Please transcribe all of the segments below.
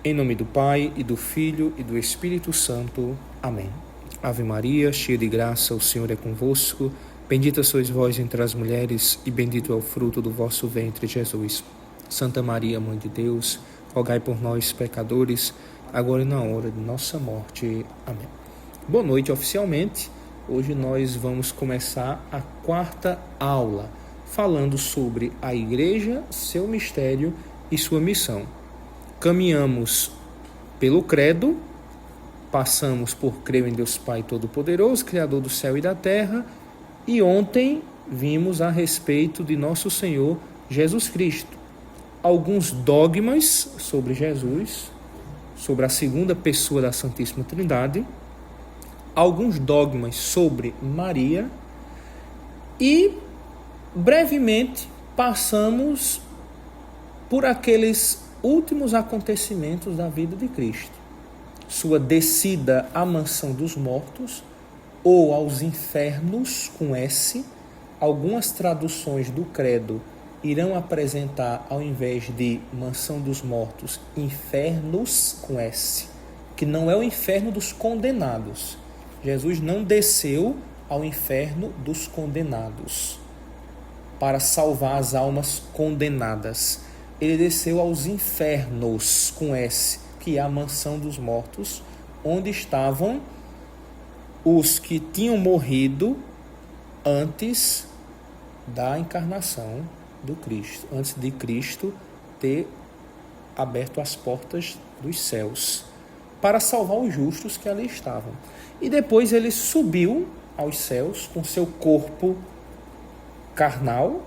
Em nome do Pai, e do Filho, e do Espírito Santo. Amém. Ave Maria, cheia de graça, o Senhor é convosco. Bendita sois vós entre as mulheres, e bendito é o fruto do vosso ventre, Jesus. Santa Maria, Mãe de Deus, rogai por nós, pecadores, agora e na hora de nossa morte. Amém. Boa noite, oficialmente. Hoje nós vamos começar a 4ª aula, falando sobre a Igreja, seu mistério e sua missão. Caminhamos pelo credo, passamos por crer em Deus Pai Todo-Poderoso, Criador do céu e da terra, e ontem vimos a respeito de nosso Senhor Jesus Cristo. Alguns dogmas sobre Jesus, sobre a segunda pessoa da Santíssima Trindade, alguns dogmas sobre Maria e, brevemente, passamos por aqueles últimos acontecimentos da vida de Cristo. Sua descida à mansão dos mortos ou aos infernos, com S. Algumas traduções do credo irão apresentar, ao invés de mansão dos mortos, infernos, com S, que não é o inferno dos condenados. Jesus não desceu ao inferno dos condenados para salvar as almas condenadas. Ele desceu aos infernos, com S, que é a mansão dos mortos, onde estavam os que tinham morrido antes da encarnação do Cristo, antes de Cristo ter aberto as portas dos céus, para salvar os justos que ali estavam. E depois ele subiu aos céus com seu corpo carnal,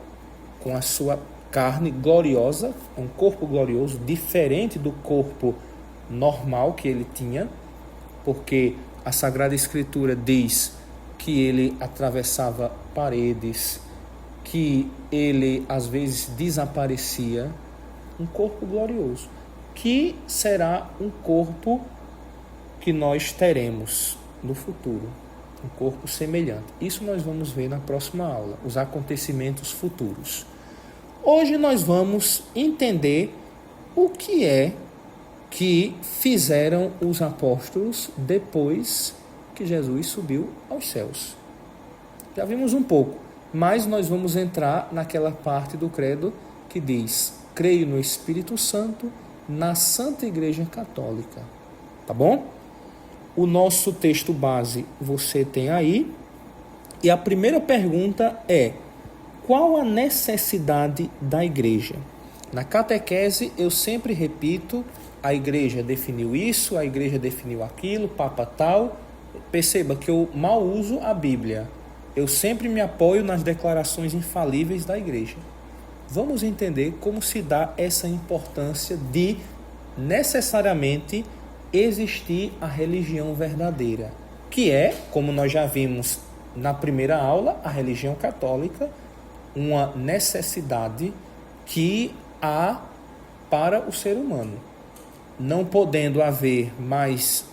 com a sua carne gloriosa, um corpo glorioso, diferente do corpo normal que ele tinha, porque a Sagrada Escritura diz que ele atravessava paredes, que ele às vezes desaparecia. Um corpo glorioso, que será um corpo que nós teremos no futuro, um corpo semelhante. Isso nós vamos ver na próxima aula, os acontecimentos futuros. Hoje nós vamos entender o que é que fizeram os apóstolos depois que Jesus subiu aos céus. Já vimos um pouco, mas nós vamos entrar naquela parte do credo que diz: creio no Espírito Santo, na Santa Igreja Católica. Tá bom? O nosso texto base você tem aí. E a primeira pergunta é: qual a necessidade da igreja? Na catequese eu sempre repito, a igreja definiu isso, a igreja definiu aquilo, papa tal. Perceba que eu mal uso a Bíblia. Eu sempre me apoio nas declarações infalíveis da igreja. Vamos entender como se dá essa importância de necessariamente existir a religião verdadeira, que é, como nós já vimos na primeira aula, a religião católica, uma necessidade que há para o ser humano. Não podendo haver mais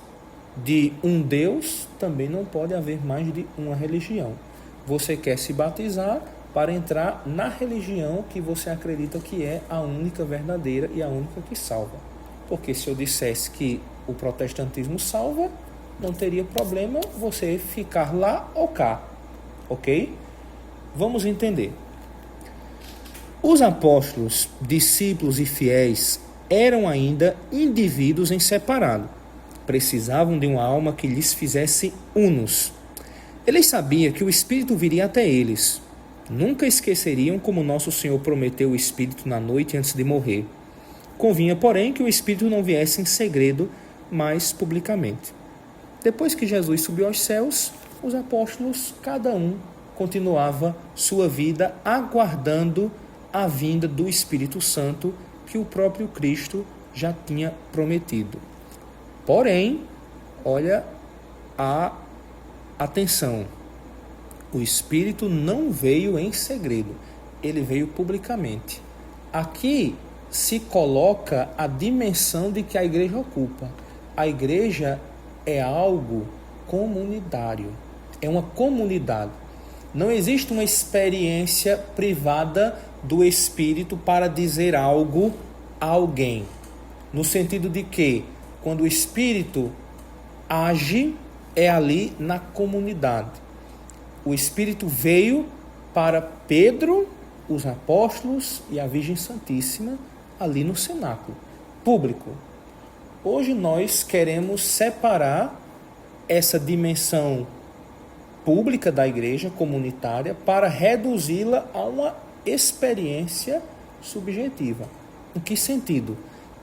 de um Deus, também não pode haver mais de uma religião. Você quer se batizar para entrar na religião que você acredita que é a única verdadeira e a única que salva. Porque se eu dissesse que o protestantismo salva, não teria problema você ficar lá ou cá. Ok? Vamos entender. Os apóstolos, discípulos e fiéis eram ainda indivíduos em separado. Precisavam de uma alma que lhes fizesse unos. Eles sabiam que o Espírito viria até eles. Nunca esqueceriam como nosso Senhor prometeu o Espírito na noite antes de morrer. Convinha, porém, que o Espírito não viesse em segredo, mas publicamente. Depois que Jesus subiu aos céus, os apóstolos, cada um, continuava sua vida aguardando a vinda do Espírito Santo que o próprio Cristo já tinha prometido. Porém, olha a atenção, o Espírito não veio em segredo, ele veio publicamente. Aqui se coloca a dimensão de que a igreja ocupa. A igreja é algo comunitário, é uma comunidade. Não existe uma experiência privada do Espírito para dizer algo a alguém. no sentido de que, quando o Espírito age, é ali na comunidade. O Espírito veio para Pedro, os apóstolos e a Virgem Santíssima, ali no cenáculo público. Hoje nós queremos separar essa dimensão pública da igreja comunitária para reduzi-la a uma experiência subjetiva. Em que sentido?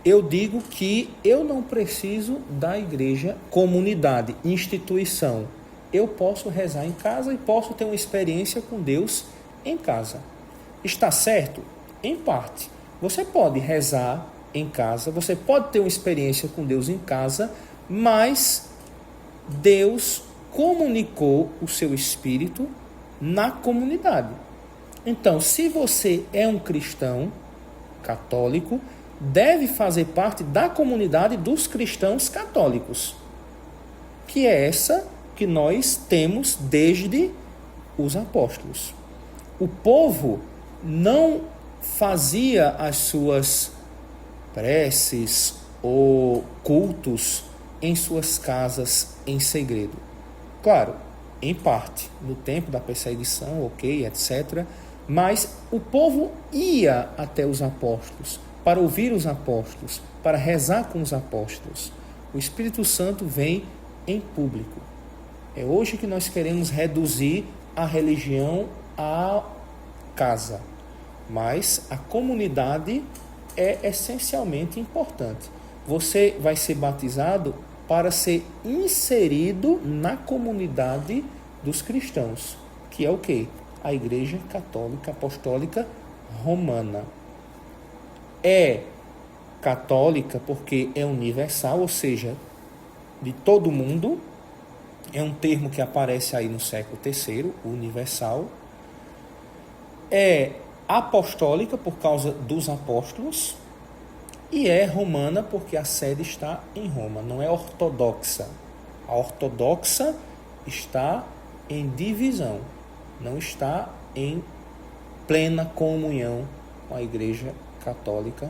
Eu digo que eu não preciso da igreja, comunidade, instituição. Eu posso rezar em casa e posso ter uma experiência com Deus em casa. Está certo? Em parte. Você pode rezar em casa, você pode ter uma experiência com Deus em casa, mas Deus comunicou o seu Espírito na comunidade. Então, se você é um cristão católico, deve fazer parte da comunidade dos cristãos católicos, que é essa que nós temos desde os apóstolos. O povo não fazia as suas preces ou cultos em suas casas em segredo. Claro, em parte, no tempo da perseguição, ok, etc., mas o povo ia até os apóstolos, para ouvir os apóstolos, para rezar com os apóstolos. O Espírito Santo vem em público. É hoje que nós queremos reduzir a religião à casa, mas a comunidade é essencialmente importante. Você vai ser batizado para ser inserido na comunidade dos cristãos, que é o quê? A Igreja Católica Apostólica Romana. É católica porque é universal, ou seja, de todo mundo. É um termo que aparece aí no século III, universal. É apostólica por causa dos apóstolos. E é romana porque a sede está em Roma, não é ortodoxa. A ortodoxa está em divisão, não está em plena comunhão com a Igreja Católica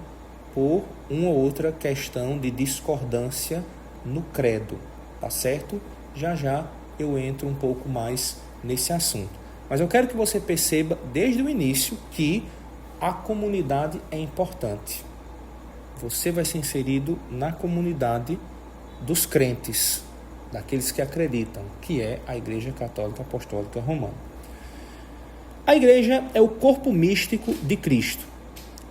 por uma ou outra questão de discordância no credo, tá certo? Já eu entro um pouco mais nesse assunto. Mas eu quero que você perceba desde o início que a comunidade é importante. Você vai ser inserido na comunidade dos crentes, daqueles que acreditam, que é a Igreja Católica Apostólica Romana. A igreja é o corpo místico de Cristo.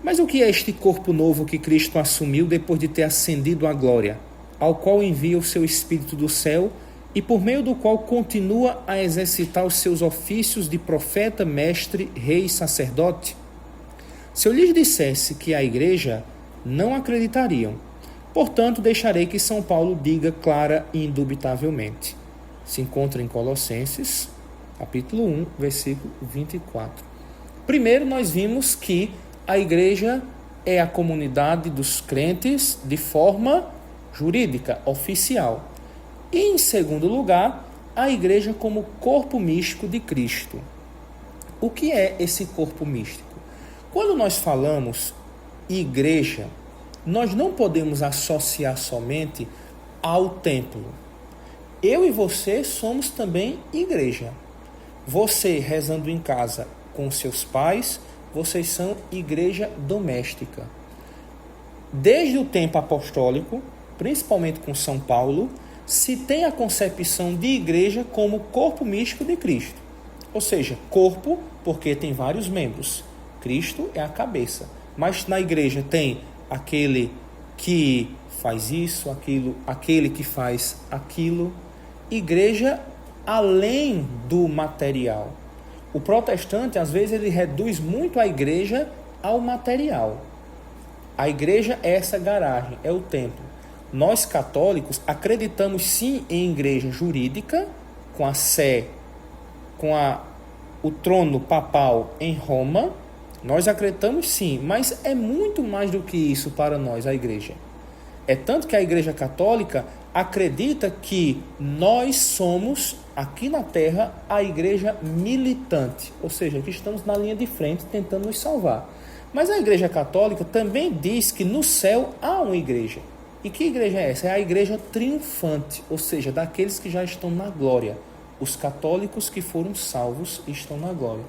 Mas o que é este corpo novo que Cristo assumiu depois de ter ascendido à glória, ao qual envia o seu Espírito do céu e por meio do qual continua a exercitar os seus ofícios de profeta, mestre, rei e sacerdote? Se eu lhes dissesse que a igreja, não acreditariam. Portanto, deixarei que São Paulo diga clara e indubitavelmente. Se encontra em Colossenses, capítulo 1, versículo 24. Primeiro, nós vimos que a igreja é a comunidade dos crentes de forma jurídica, oficial. E, em segundo lugar, a igreja como corpo místico de Cristo. O que é esse corpo místico? Quando nós falamos igreja, nós não podemos associar somente ao templo. Eu e você somos também igreja. Você rezando em casa com seus pais, vocês são igreja doméstica. Desde o tempo apostólico, principalmente com São Paulo, se tem a concepção de igreja como corpo místico de Cristo. Ou seja, corpo porque tem vários membros. Cristo é a cabeça. Mas na igreja tem aquele que faz isso, aquele que faz aquilo. Igreja além do material. O protestante, às vezes, ele reduz muito a igreja ao material. A igreja é essa garagem, é o templo. Nós, católicos, acreditamos sim em igreja jurídica, com a sé, com o trono papal em Roma. Nós acreditamos sim, mas é muito mais do que isso para nós, a igreja. É tanto que a Igreja Católica acredita que nós somos, aqui na Terra, a igreja militante, ou seja, que estamos na linha de frente tentando nos salvar. Mas a Igreja Católica também diz que no céu há uma igreja. E que igreja é essa? É a igreja triunfante, ou seja, daqueles que já estão na glória. Os católicos que foram salvos estão na glória.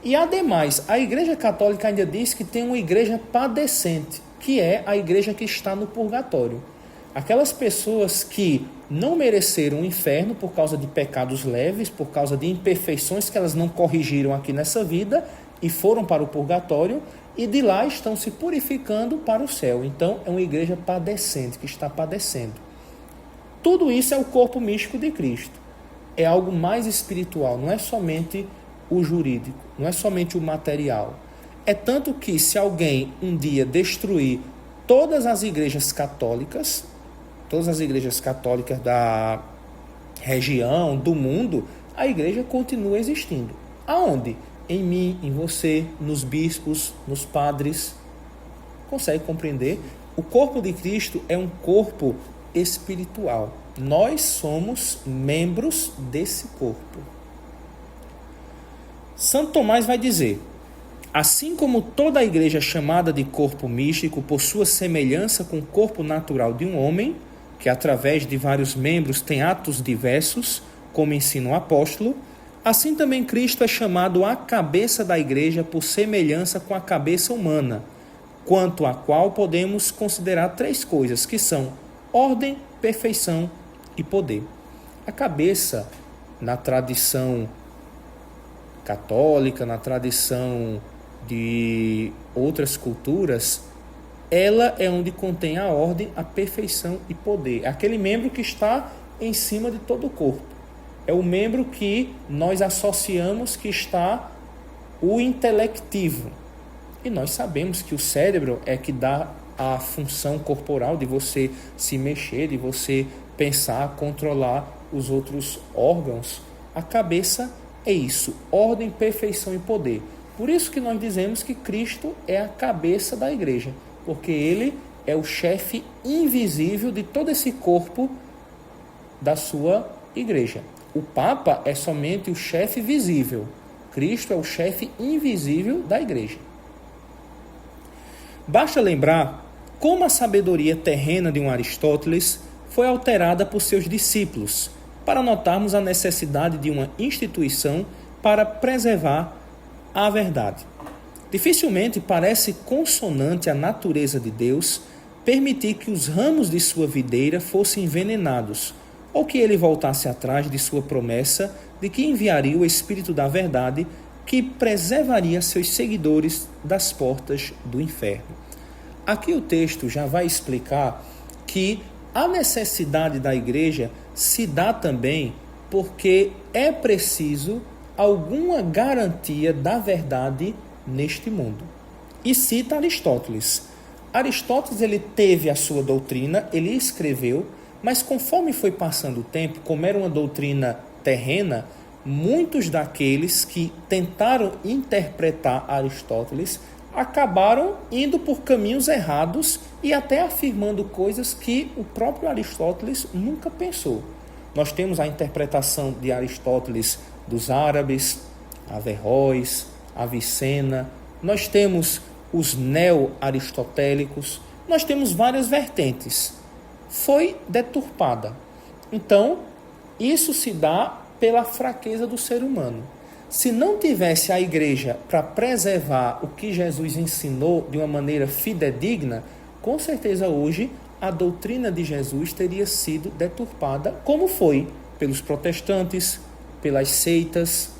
E ademais, a Igreja Católica ainda diz que tem uma igreja padecente, que é a igreja que está no purgatório. Aquelas pessoas que não mereceram o inferno por causa de pecados leves, por causa de imperfeições que elas não corrigiram aqui nessa vida e foram para o purgatório, e de lá estão se purificando para o céu. Então, é uma igreja padecente, que está padecendo. Tudo isso é o corpo místico de Cristo. É algo mais espiritual, não é somente o jurídico, não é somente o material. É tanto que se alguém um dia destruir todas as igrejas católicas da região, do mundo, a igreja continua existindo. Aonde? Em mim, em você, nos bispos, nos padres. Consegue compreender? O corpo de Cristo é um corpo espiritual. Nós somos membros desse corpo. Santo Tomás vai dizer: assim como toda a igreja é chamada de corpo místico por sua semelhança com o corpo natural de um homem, que através de vários membros tem atos diversos, como ensina o apóstolo, assim também Cristo é chamado a cabeça da igreja por semelhança com a cabeça humana, quanto à qual podemos considerar três coisas, que são ordem, perfeição e poder. A cabeça, na tradição católica, na tradição de outras culturas, ela é onde contém a ordem, a perfeição e poder. É aquele membro que está em cima de todo o corpo. É o membro que nós associamos que está o intelectivo. E nós sabemos que o cérebro é que dá a função corporal de você se mexer, de você pensar, controlar os outros órgãos. A cabeça é isso, ordem, perfeição e poder. Por isso que nós dizemos que Cristo é a cabeça da igreja, porque ele é o chefe invisível de todo esse corpo da sua igreja. O Papa é somente o chefe visível. Cristo é o chefe invisível da igreja. Basta lembrar como a sabedoria terrena de um Aristóteles foi alterada por seus discípulos, para notarmos a necessidade de uma instituição para preservar a verdade. Dificilmente parece consonante à natureza de Deus permitir que os ramos de sua videira fossem envenenados, ou que ele voltasse atrás de sua promessa de que enviaria o Espírito da Verdade que preservaria seus seguidores das portas do inferno. Aqui o texto já vai explicar que a necessidade da igreja se dá também porque é preciso alguma garantia da verdade neste mundo. E cita Aristóteles. Aristóteles ele teve a sua doutrina, ele escreveu, mas conforme foi passando o tempo, como era uma doutrina terrena, muitos daqueles que tentaram interpretar Aristóteles acabaram indo por caminhos errados e até afirmando coisas que o próprio Aristóteles nunca pensou. Nós temos a interpretação de Aristóteles dos árabes, Averroes, Avicena, nós temos os neo-aristotélicos, nós temos várias vertentes. Foi deturpada. Então, isso se dá pela fraqueza do ser humano. Se não tivesse a igreja para preservar o que Jesus ensinou de uma maneira fidedigna, com certeza hoje a doutrina de Jesus teria sido deturpada, como foi pelos protestantes, pelas seitas,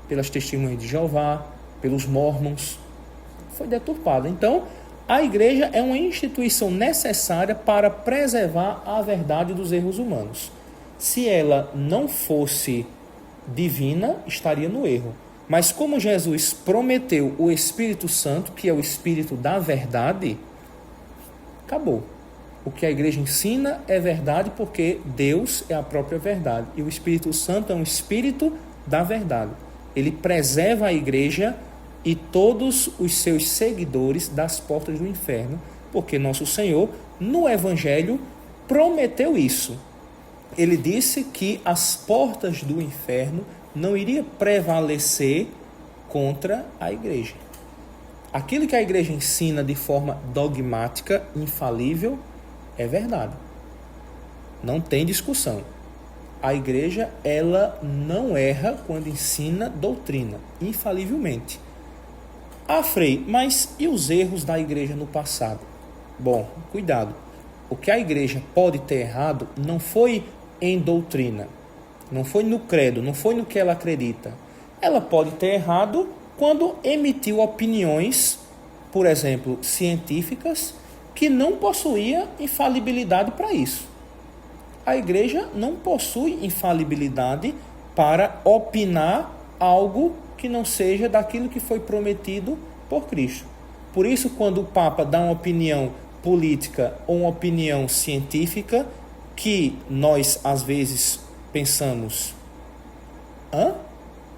pelas testemunhas de Jeová, pelos mormons. Foi deturpada. Então, a igreja é uma instituição necessária para preservar a verdade dos erros humanos. Se ela não fosse divina, estaria no erro. Mas como Jesus prometeu o Espírito Santo, que é o Espírito da verdade, acabou. O que a igreja ensina é verdade porque Deus é a própria verdade. E o Espírito Santo é um Espírito da verdade. Ele preserva a igreja e todos os seus seguidores das portas do inferno, porque nosso Senhor, no Evangelho, prometeu isso. Ele disse que as portas do inferno não iriam prevalecer contra a igreja. Aquilo que a igreja ensina de forma dogmática, infalível, é verdade. Não tem discussão. A igreja, ela não erra quando ensina doutrina, infalivelmente. Ah, Frei, mas e os erros da igreja no passado? Bom, cuidado. O que a igreja pode ter errado não foi em doutrina, não foi no credo, não foi no que ela acredita. Ela pode ter errado quando emitiu opiniões, por exemplo, científicas, que não possuía infalibilidade para isso. A igreja não possui infalibilidade para opinar algo que não seja daquilo que foi prometido por Cristo. Por isso, quando o Papa dá uma opinião política ou uma opinião científica, que nós às vezes pensamos,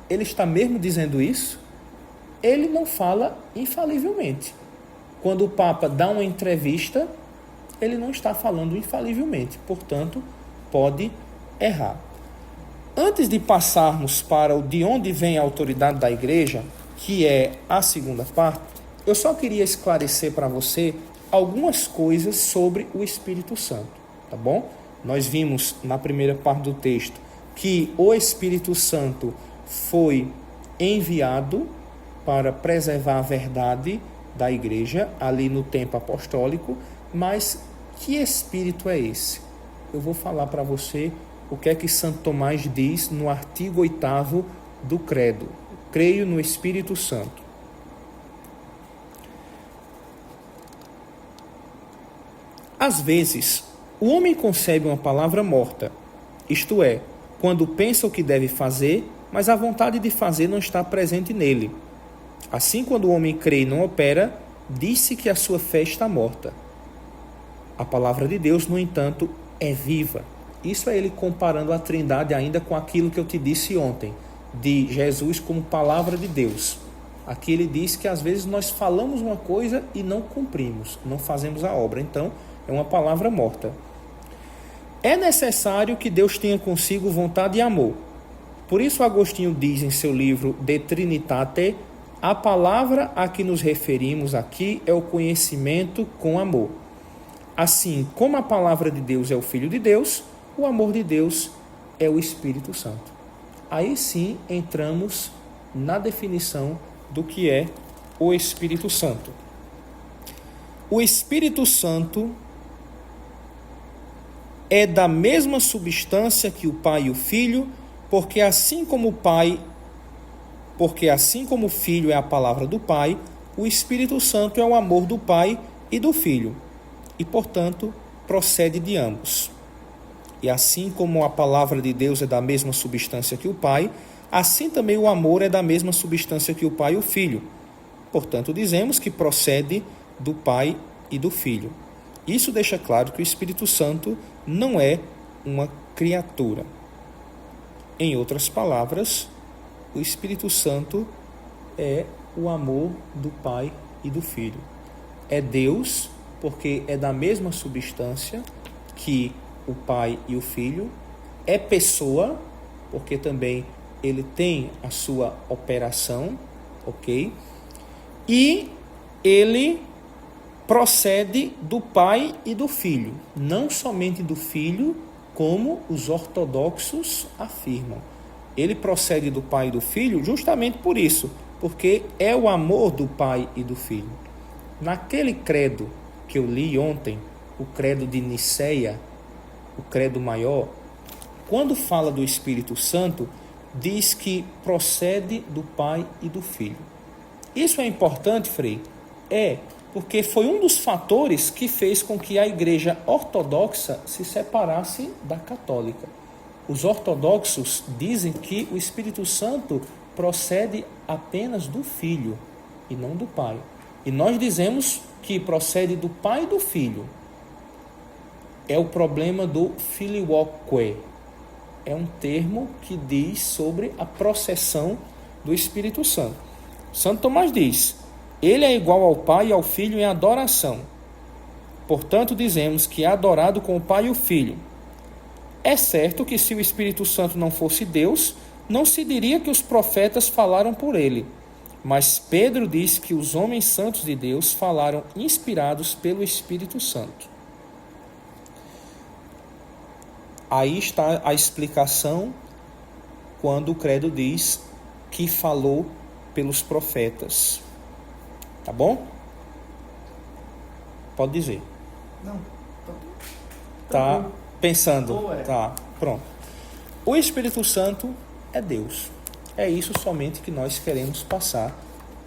ele está mesmo dizendo isso? Ele não fala infalivelmente. Quando o Papa dá uma entrevista, ele não está falando infalivelmente, portanto, pode errar. Antes de passarmos para o de onde vem a autoridade da igreja, que é a segunda parte, eu só queria esclarecer para você algumas coisas sobre o Espírito Santo, tá bom? Nós vimos na primeira parte do texto que o Espírito Santo foi enviado para preservar a verdade da igreja ali no tempo apostólico, mas que Espírito é esse? Eu vou falar para você o que é que Santo Tomás diz no artigo 8º do Credo. Creio no Espírito Santo. Às vezes, o homem concebe uma palavra morta, isto é, quando pensa o que deve fazer, mas a vontade de fazer não está presente nele. Assim, quando o homem crê e não opera, diz-se que a sua fé está morta. A palavra de Deus, no entanto, é viva. Isso é ele comparando a Trindade ainda com aquilo que eu te disse ontem, de Jesus como palavra de Deus. Aqui ele diz que às vezes nós falamos uma coisa e não cumprimos, não fazemos a obra. Então, é uma palavra morta. É necessário que Deus tenha consigo vontade e amor. Por isso Agostinho diz em seu livro De Trinitate, a palavra a que nos referimos aqui é o conhecimento com amor. Assim como a palavra de Deus é o Filho de Deus, o amor de Deus é o Espírito Santo. Aí sim entramos na definição do que é o Espírito Santo. O Espírito Santo é da mesma substância que o Pai e o Filho, porque assim como o Filho é a palavra do Pai, o Espírito Santo é o amor do Pai e do Filho, e, portanto, procede de ambos. E assim como a palavra de Deus é da mesma substância que o Pai, assim também o amor é da mesma substância que o Pai e o Filho. Portanto, dizemos que procede do Pai e do Filho. Isso deixa claro que o Espírito Santo não é uma criatura. Em outras palavras, o Espírito Santo é o amor do Pai e do Filho. É Deus, porque é da mesma substância que o Pai e o Filho. É pessoa, porque também ele tem a sua operação, ok? E ele procede do Pai e do Filho, não somente do Filho, como os ortodoxos afirmam. Ele procede do Pai e do Filho justamente por isso, porque é o amor do Pai e do Filho. Naquele credo que eu li ontem, o credo de Niceia, o credo maior, quando fala do Espírito Santo, diz que procede do Pai e do Filho. Isso é importante, Frei? Porque foi um dos fatores que fez com que a igreja ortodoxa se separasse da católica. Os ortodoxos dizem que o Espírito Santo procede apenas do Filho e não do Pai. E nós dizemos que procede do Pai e do Filho. É o problema do filioque. É um termo que diz sobre a processão do Espírito Santo. Santo Tomás diz: ele é igual ao Pai e ao Filho em adoração. Portanto, dizemos que é adorado com o Pai e o Filho. É certo que se o Espírito Santo não fosse Deus, não se diria que os profetas falaram por ele. Mas Pedro diz que os homens santos de Deus falaram inspirados pelo Espírito Santo. Aí está a explicação quando o credo diz que falou pelos profetas. Tá bom? Pode dizer. Não. Tá pensando? Ou é. Tá, pronto. O Espírito Santo é Deus. É isso somente que nós queremos passar,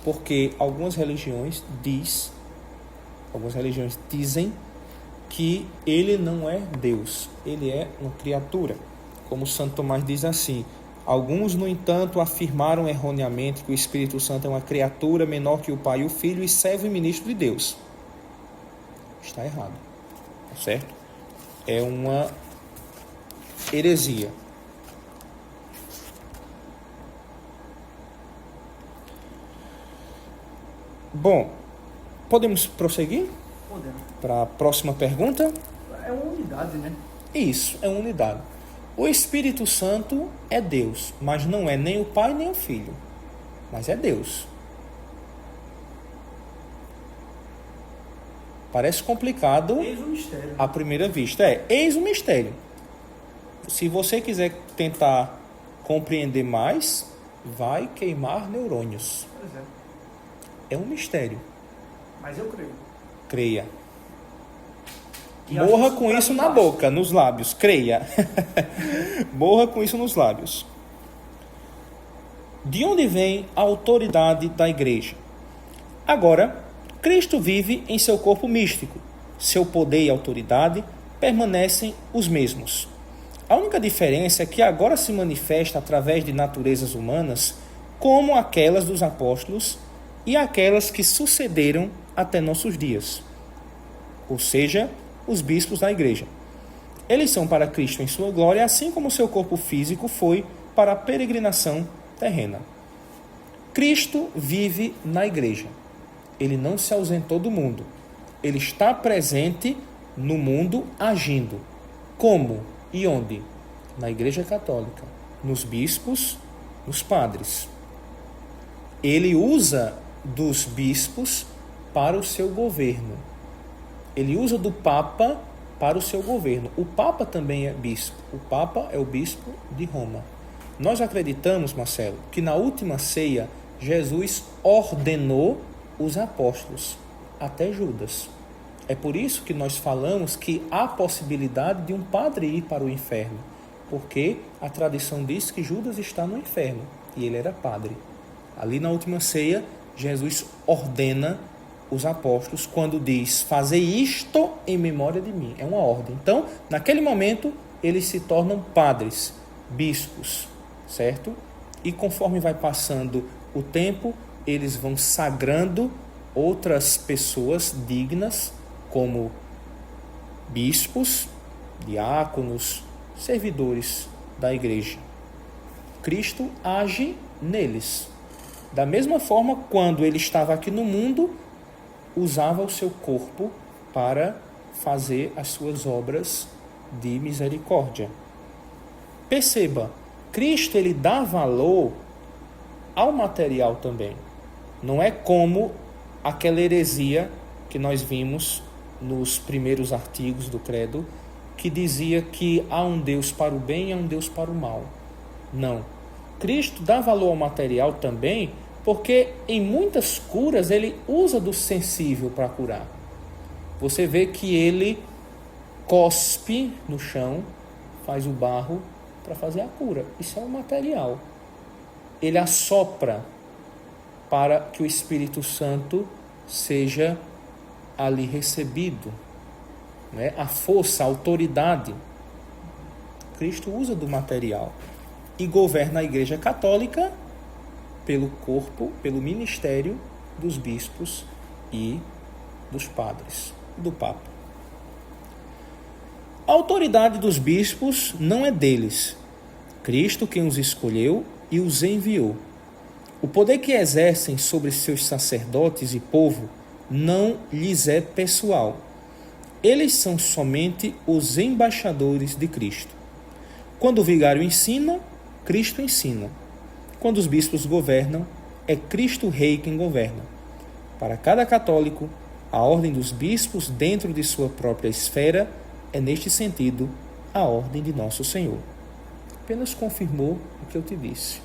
porque algumas religiões dizem que ele não é Deus, ele é uma criatura. Como Santo Tomás diz assim: alguns, no entanto, afirmaram erroneamente que o Espírito Santo é uma criatura menor que o Pai e o Filho e servo e ministro de Deus. Está errado, certo? É uma heresia. Bom, podemos prosseguir? Podemos. Para a próxima pergunta? É uma unidade, né? Isso, é uma unidade. O Espírito Santo é Deus, mas não é nem o Pai nem o Filho, mas é Deus. Parece complicado Eis o mistério. à primeira vista. Eis o mistério. Se você quiser tentar compreender mais, vai queimar neurônios. Pois é. É um mistério. Mas eu creio. Creia. E Morra acho com pra isso mim na basta. boca, nos lábios. Creia. Morra com isso nos lábios. De onde vem a autoridade da igreja? Agora, Cristo vive em seu corpo místico. Seu poder e autoridade permanecem os mesmos. A única diferença é que agora se manifesta através de naturezas humanas, como aquelas dos apóstolos e aquelas que sucederam até nossos dias, ou seja, os bispos da igreja. Eles são para Cristo em sua glória, assim como seu corpo físico foi para a peregrinação terrena. Cristo vive na igreja. Ele não se ausentou do mundo. Ele está presente no mundo agindo. Como e onde? Na Igreja Católica, nos bispos, nos padres. Ele usa dos bispos para o seu governo. Ele usa do Papa para o seu governo. O Papa também é bispo. O Papa é o bispo de Roma. Nós acreditamos, Marcelo, que na última ceia Jesus ordenou os apóstolos, até Judas. É por isso que nós falamos que há possibilidade de um padre ir para o inferno, porque a tradição diz que Judas está no inferno e ele era padre. Ali na última ceia, Jesus ordena os apóstolos quando diz: fazei isto em memória de mim. É uma ordem. Então, naquele momento, eles se tornam padres, bispos, certo? E conforme vai passando o tempo, eles vão sagrando outras pessoas dignas, como bispos, diáconos, servidores da igreja. Cristo age neles. Da mesma forma, quando ele estava aqui no mundo, usava o seu corpo para fazer as suas obras de misericórdia. Perceba, Cristo ele dá valor ao material também. Não é como aquela heresia que nós vimos nos primeiros artigos do credo, que dizia que há um Deus para o bem e há um Deus para o mal. Não. Cristo dá valor ao material também, porque em muitas curas ele usa do sensível para curar. Você vê que ele cospe no chão, faz o barro para fazer a cura. Isso é um material. Ele assopra para que o Espírito Santo seja ali recebido, né? A força, a autoridade. Cristo usa do material e governa a Igreja Católica pelo corpo, pelo ministério dos bispos e dos padres, do Papa. A autoridade dos bispos não é deles. Cristo quem os escolheu e os enviou. O poder que exercem sobre seus sacerdotes e povo não lhes é pessoal. Eles são somente os embaixadores de Cristo. Quando o vigário ensina, Cristo ensina. Quando os bispos governam, é Cristo Rei quem governa. Para cada católico, a ordem dos bispos dentro de sua própria esfera é, neste sentido, a ordem de Nosso Senhor. Apenas confirmou o que eu te disse.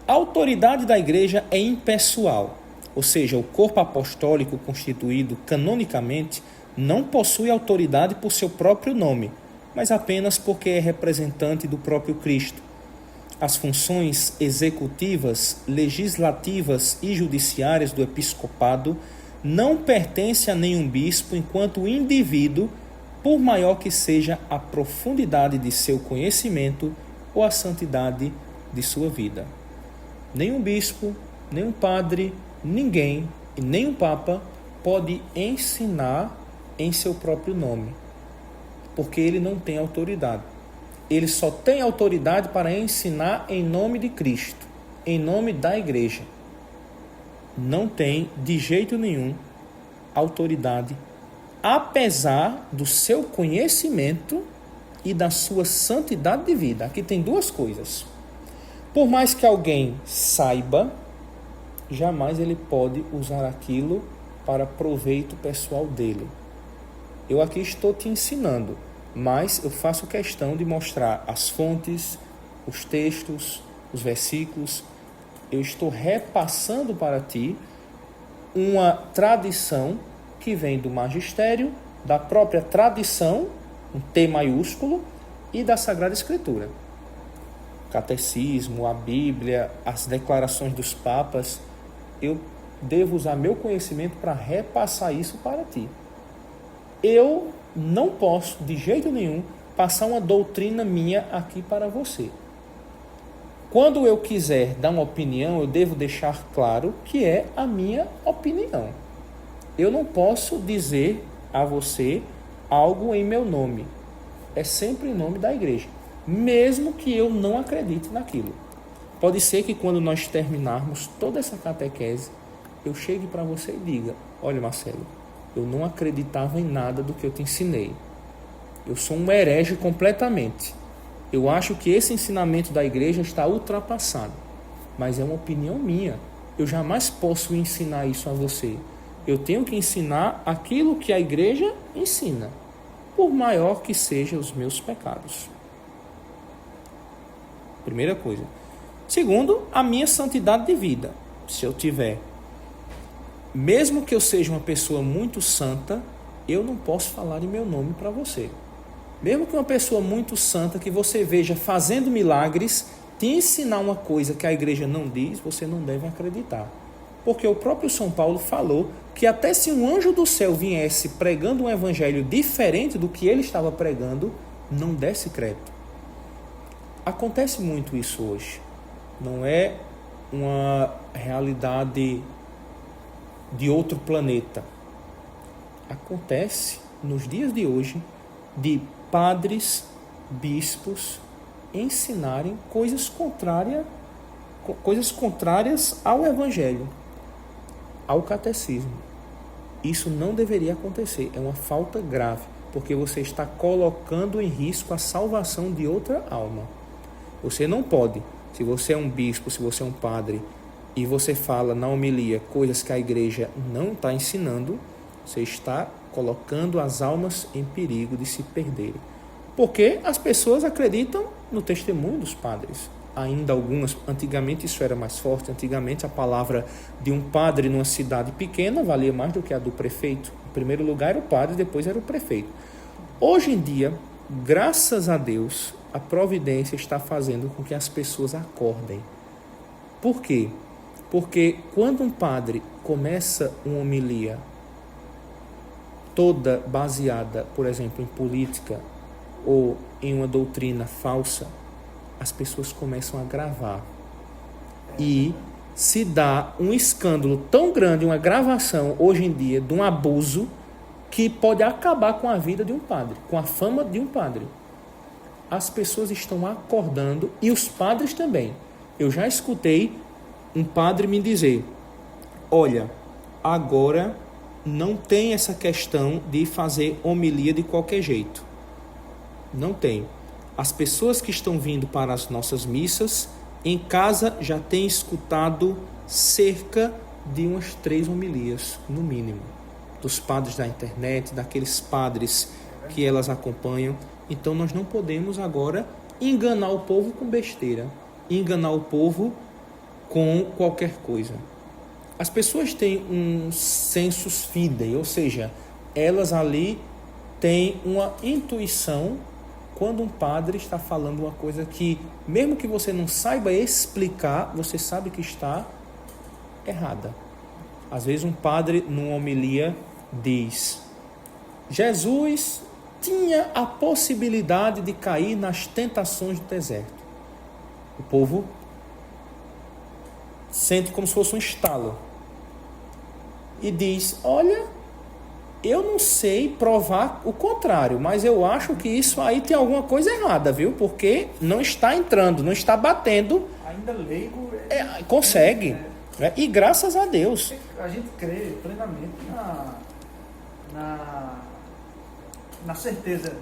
A autoridade da Igreja é impessoal, ou seja, o corpo apostólico constituído canonicamente não possui autoridade por seu próprio nome, mas apenas porque é representante do próprio Cristo. As funções executivas, legislativas e judiciárias do episcopado não pertencem a nenhum bispo enquanto indivíduo, por maior que seja a profundidade de seu conhecimento ou a santidade de sua vida. Nenhum bispo, nenhum padre, ninguém e nem um papa pode ensinar em seu próprio nome, porque ele não tem autoridade. Ele só tem autoridade para ensinar em nome de Cristo, em nome da Igreja. Não tem, de jeito nenhum, autoridade, apesar do seu conhecimento e da sua santidade de vida. Aqui tem duas coisas. Por mais que alguém saiba, jamais ele pode usar aquilo para proveito pessoal dele. Eu aqui estou te ensinando, mas eu faço questão de mostrar as fontes, os textos, os versículos. Eu estou repassando para ti uma tradição que vem do magistério, da própria tradição, um T maiúsculo, e da Sagrada Escritura. O catecismo, a Bíblia, as declarações dos papas, eu devo usar meu conhecimento para repassar isso para ti. Eu não posso, de jeito nenhum, passar uma doutrina minha aqui para você. Quando eu quiser dar uma opinião, eu devo deixar claro que é a minha opinião. Eu não posso dizer a você algo em meu nome. É sempre em nome da igreja, mesmo que eu não acredite naquilo. Pode ser que quando nós terminarmos toda essa catequese, eu chegue para você e diga: olha, Marcelo, eu não acreditava em nada do que eu te ensinei. Eu sou um herege completamente. Eu acho que esse ensinamento da igreja está ultrapassado. Mas é uma opinião minha. Eu jamais posso ensinar isso a você. Eu tenho que ensinar aquilo que a igreja ensina, por maior que sejam os meus pecados. Primeira coisa. Segundo, a minha santidade de vida. Se eu tiver, mesmo que eu seja uma pessoa muito santa, eu não posso falar em meu nome para você. Mesmo que uma pessoa muito santa, que você veja fazendo milagres, te ensinar uma coisa que a igreja não diz, você não deve acreditar. Porque o próprio São Paulo falou que até se um anjo do céu viesse pregando um evangelho diferente do que ele estava pregando, não desse crédito. Acontece muito isso hoje. Não é uma realidade de outro planeta. Acontece nos dias de hoje de padres, bispos ensinarem coisas contrárias ao evangelho, ao catecismo. Isso não deveria acontecer, é uma falta grave, porque você está colocando em risco a salvação de outra alma. Você não pode, se você é um bispo, se você é um padre, e você fala na homilia coisas que a igreja não está ensinando, você está colocando as almas em perigo de se perderem. Porque as pessoas acreditam no testemunho dos padres. Ainda algumas, antigamente isso era mais forte, antigamente a palavra de um padre numa cidade pequena valia mais do que a do prefeito. Em primeiro lugar era o padre, depois era o prefeito. Hoje em dia, graças a Deus, a providência está fazendo com que as pessoas acordem. Por quê? Porque quando um padre começa uma homilia toda baseada, por exemplo, em política ou em uma doutrina falsa, as pessoas começam a gravar. E se dá um escândalo tão grande, uma gravação hoje em dia de um abuso que pode acabar com a vida de um padre, com a fama de um padre. As pessoas estão acordando e os padres também. Eu já escutei um padre me dizer: olha, agora não tem essa questão de fazer homilia de qualquer jeito. Não tem. As pessoas que estão vindo para as nossas missas em casa já tem escutado cerca de umas 3 homilias, no mínimo, dos padres da internet, daqueles padres que elas acompanham. Então nós não podemos agora enganar o povo com besteira, enganar o povo com qualquer coisa. As pessoas têm um sensus fidei, ou seja, elas ali têm uma intuição quando um padre está falando uma coisa que, mesmo que você não saiba explicar, você sabe que está errada. Às vezes um padre, numa homilia, diz: Jesus tinha a possibilidade de cair nas tentações do deserto. O povo sente como se fosse um estalo e diz: olha, eu não sei provar o contrário, mas eu acho que isso aí tem alguma coisa errada, viu? Porque não está entrando, não está batendo. Ainda leigo... Consegue. E graças a Deus. A gente crê plenamente na certeza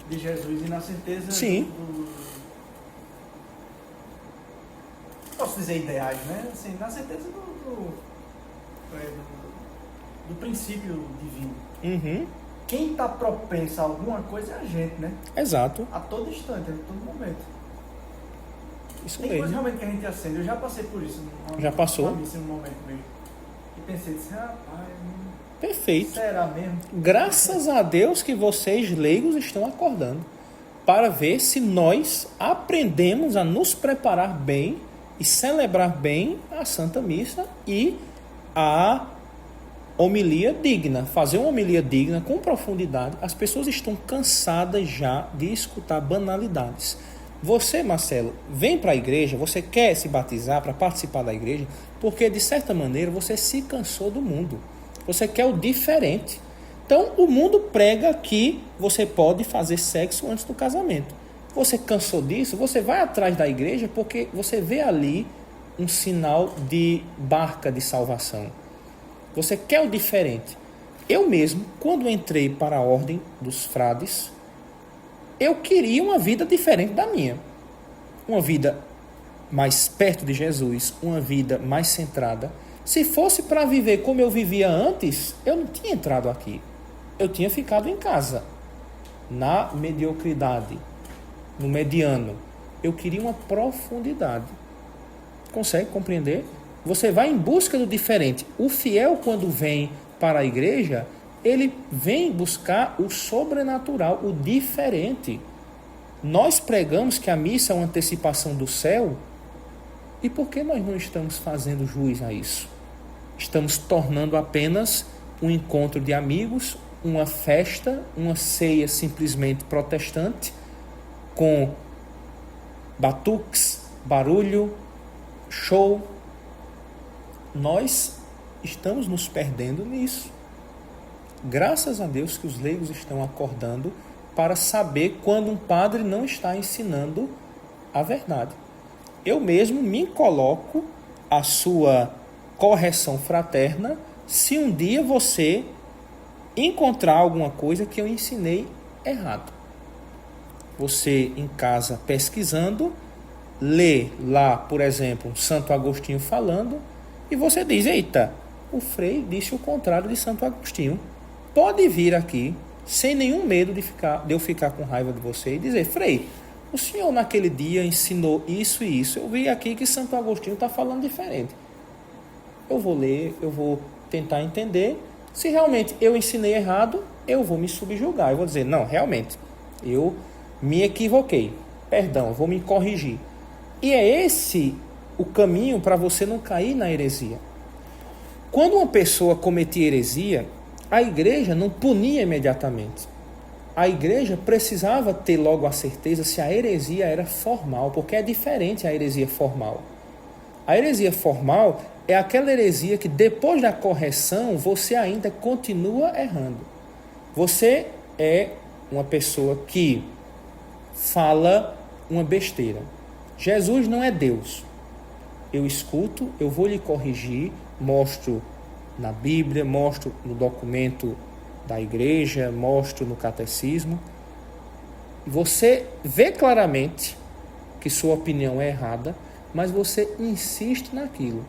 de Jesus e na certeza Sim. posso dizer ideais, né? Assim, na certeza do princípio divino. Uhum. Quem está propenso a alguma coisa é a gente, né? Exato. A todo instante, a todo momento. Isso Tem mesmo. coisa realmente que a gente acende. Eu já passei por isso. Já passou? Num momento mesmo. E pensei, rapaz, Perfeito. será mesmo? Graças a Deus que vocês leigos estão acordando para ver se nós aprendemos a nos preparar bem e celebrar bem a Santa Missa e a homilia digna, fazer uma homilia digna com profundidade. As pessoas estão cansadas já de escutar banalidades. Você, Marcelo, vem para a igreja, você quer se batizar para participar da igreja, porque de certa maneira você se cansou do mundo. Você quer o diferente. Então o mundo prega que você pode fazer sexo antes do casamento. Você cansou disso, você vai atrás da igreja porque você vê ali um sinal de barca de salvação. Você quer o diferente. Eu mesmo, quando entrei para a ordem dos frades, eu queria uma vida diferente da minha. Uma vida mais perto de Jesus, uma vida mais centrada. Se fosse para viver como eu vivia antes, eu não tinha entrado aqui. Eu tinha ficado em casa, na mediocridade, no mediano. Eu queria uma profundidade. Consegue compreender? Você vai em busca do diferente. O fiel, quando vem para a igreja, ele vem buscar o sobrenatural, o diferente. Nós pregamos que a missa é uma antecipação do céu. E por que nós não estamos fazendo jus a isso? Estamos tornando apenas um encontro de amigos, uma festa, uma ceia simplesmente protestante, com batuques, barulho, show. Nós estamos nos perdendo nisso. Graças a Deus que os leigos estão acordando para saber quando um padre não está ensinando a verdade. Eu mesmo me coloco à sua correção fraterna se um dia você encontrar alguma coisa que eu ensinei errado. Você em casa pesquisando, lê lá, por exemplo, Santo Agostinho falando, e você diz: eita, o Frei disse o contrário de Santo Agostinho. Pode vir aqui, sem nenhum medo de eu ficar com raiva de você e dizer: Frei, o senhor naquele dia ensinou isso e isso. Eu vi aqui que Santo Agostinho está falando diferente. Eu vou ler, eu vou tentar entender. Se realmente eu ensinei errado, eu vou me subjugar. Eu vou dizer: não, realmente, eu me equivoquei. Perdão, vou me corrigir. E é esse o caminho para você não cair na heresia. Quando uma pessoa cometia heresia, a igreja não punia imediatamente. A igreja precisava ter logo a certeza se a heresia era formal, porque é diferente a heresia formal. A heresia formal é aquela heresia que depois da correção você ainda continua errando. Você é uma pessoa que fala uma besteira. Jesus não é Deus. Eu escuto, eu vou lhe corrigir, mostro na Bíblia, mostro no documento da igreja, mostro no catecismo. Você vê claramente que sua opinião é errada, mas você insiste naquilo.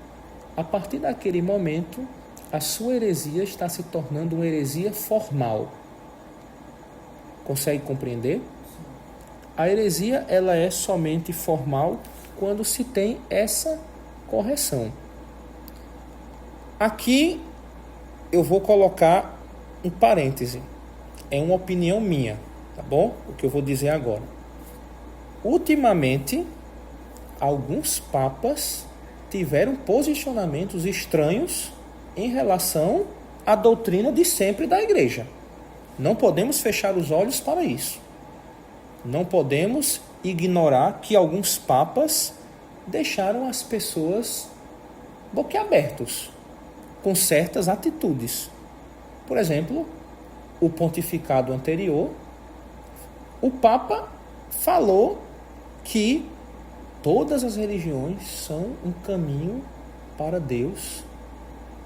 A partir daquele momento, a sua heresia está se tornando uma heresia formal. Consegue compreender? A heresia, ela é somente formal quando se tem essa correção. Aqui eu vou colocar um parêntese. É uma opinião minha, tá bom? O que eu vou dizer agora. Ultimamente, alguns papas tiveram posicionamentos estranhos em relação à doutrina de sempre da igreja. Não podemos fechar os olhos para isso. Não podemos ignorar que alguns papas deixaram as pessoas boquiabertos com certas atitudes. Por exemplo, o pontificado anterior, o Papa falou que todas as religiões são um caminho para Deus,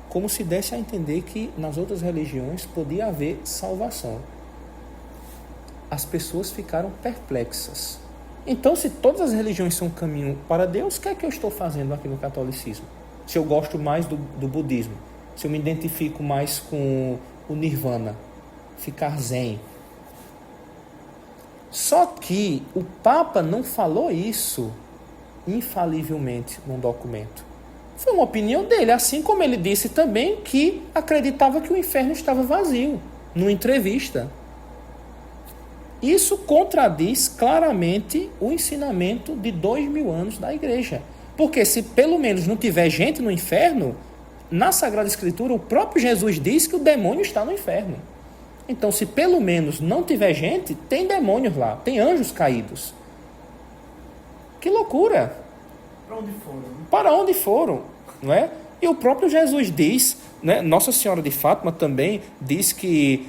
como se desse a entender que nas outras religiões podia haver salvação. As pessoas ficaram perplexas. Então, se todas as religiões são um caminho para Deus, o que é que eu estou fazendo aqui no catolicismo? Se eu gosto mais do budismo, se eu me identifico mais com o nirvana, ficar zen. Só que o Papa não falou isso infalivelmente num documento. Foi uma opinião dele, assim como ele disse também que acreditava que o inferno estava vazio, numa entrevista. Isso contradiz claramente o ensinamento de 2000 anos da igreja. Porque se pelo menos não tiver gente no inferno, na Sagrada Escritura o próprio Jesus diz que o demônio está no inferno. Então, se pelo menos não tiver gente, tem demônios lá, tem anjos caídos. Que loucura! Para onde foram? Para onde foram, não é? E o próprio Jesus diz, né? Nossa Senhora de Fátima também diz que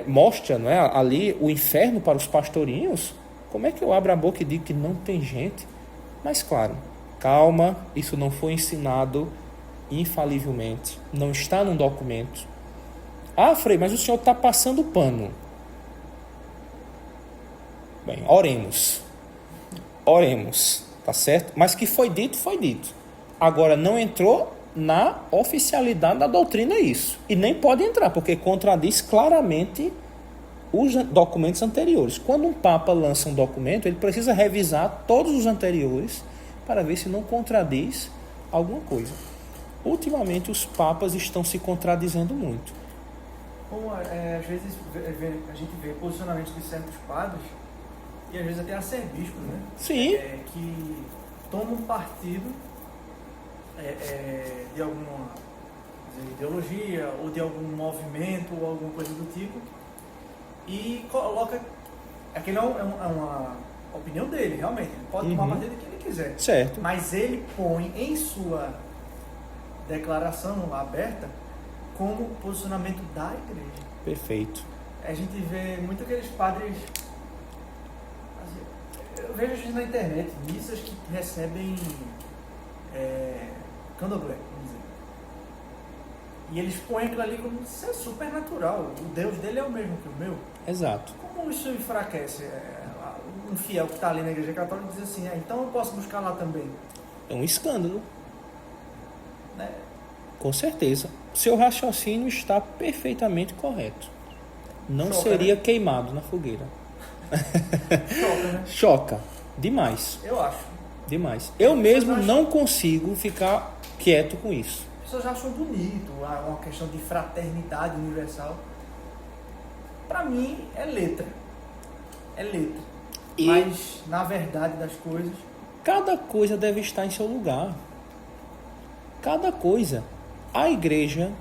mostra, não é, ali o inferno para os pastorinhos. Como é que eu abro a boca e digo que não tem gente? Mas claro, calma, isso não foi ensinado infalivelmente, não está num documento. Ah, Frei, mas o senhor está passando pano. Bem, oremos, tá certo? Mas que foi dito, foi dito. Agora, não entrou na oficialidade da doutrina isso. E nem pode entrar, porque contradiz claramente os documentos anteriores. Quando um Papa lança um documento, ele precisa revisar todos os anteriores para ver se não contradiz alguma coisa. Ultimamente, os papas estão se contradizendo muito. Como, às vezes a gente vê posicionamentos de certos padres e às vezes até arcebispos, né? Sim. Que tomam partido de alguma ideologia ou de algum movimento ou alguma coisa do tipo e coloca... Aquilo é uma opinião dele, realmente. Ele pode tomar partido do que ele quiser. Certo. Mas ele põe em sua declaração aberta como posicionamento da igreja. Perfeito. A gente vê muito aqueles padres... Eu vejo às vezes na internet missas que recebem candomblé, vamos dizer. E eles põem aquilo ali como se é super natural. O Deus dele é o mesmo que o meu. Exato. Como isso enfraquece? Um fiel que está ali na igreja católica diz assim, então eu posso buscar lá também. É um escândalo. Né? Com certeza. Seu raciocínio está perfeitamente correto. Não Choca, seria né? queimado na fogueira. Choca, né? Choca. Demais. Eu acho. Demais. Eu mesmo não consigo ficar quieto com isso. As pessoas acham bonito, uma questão de fraternidade universal. Para mim, é letra. É letra. E mas, na verdade das coisas... cada coisa deve estar em seu lugar. Cada coisa. A igreja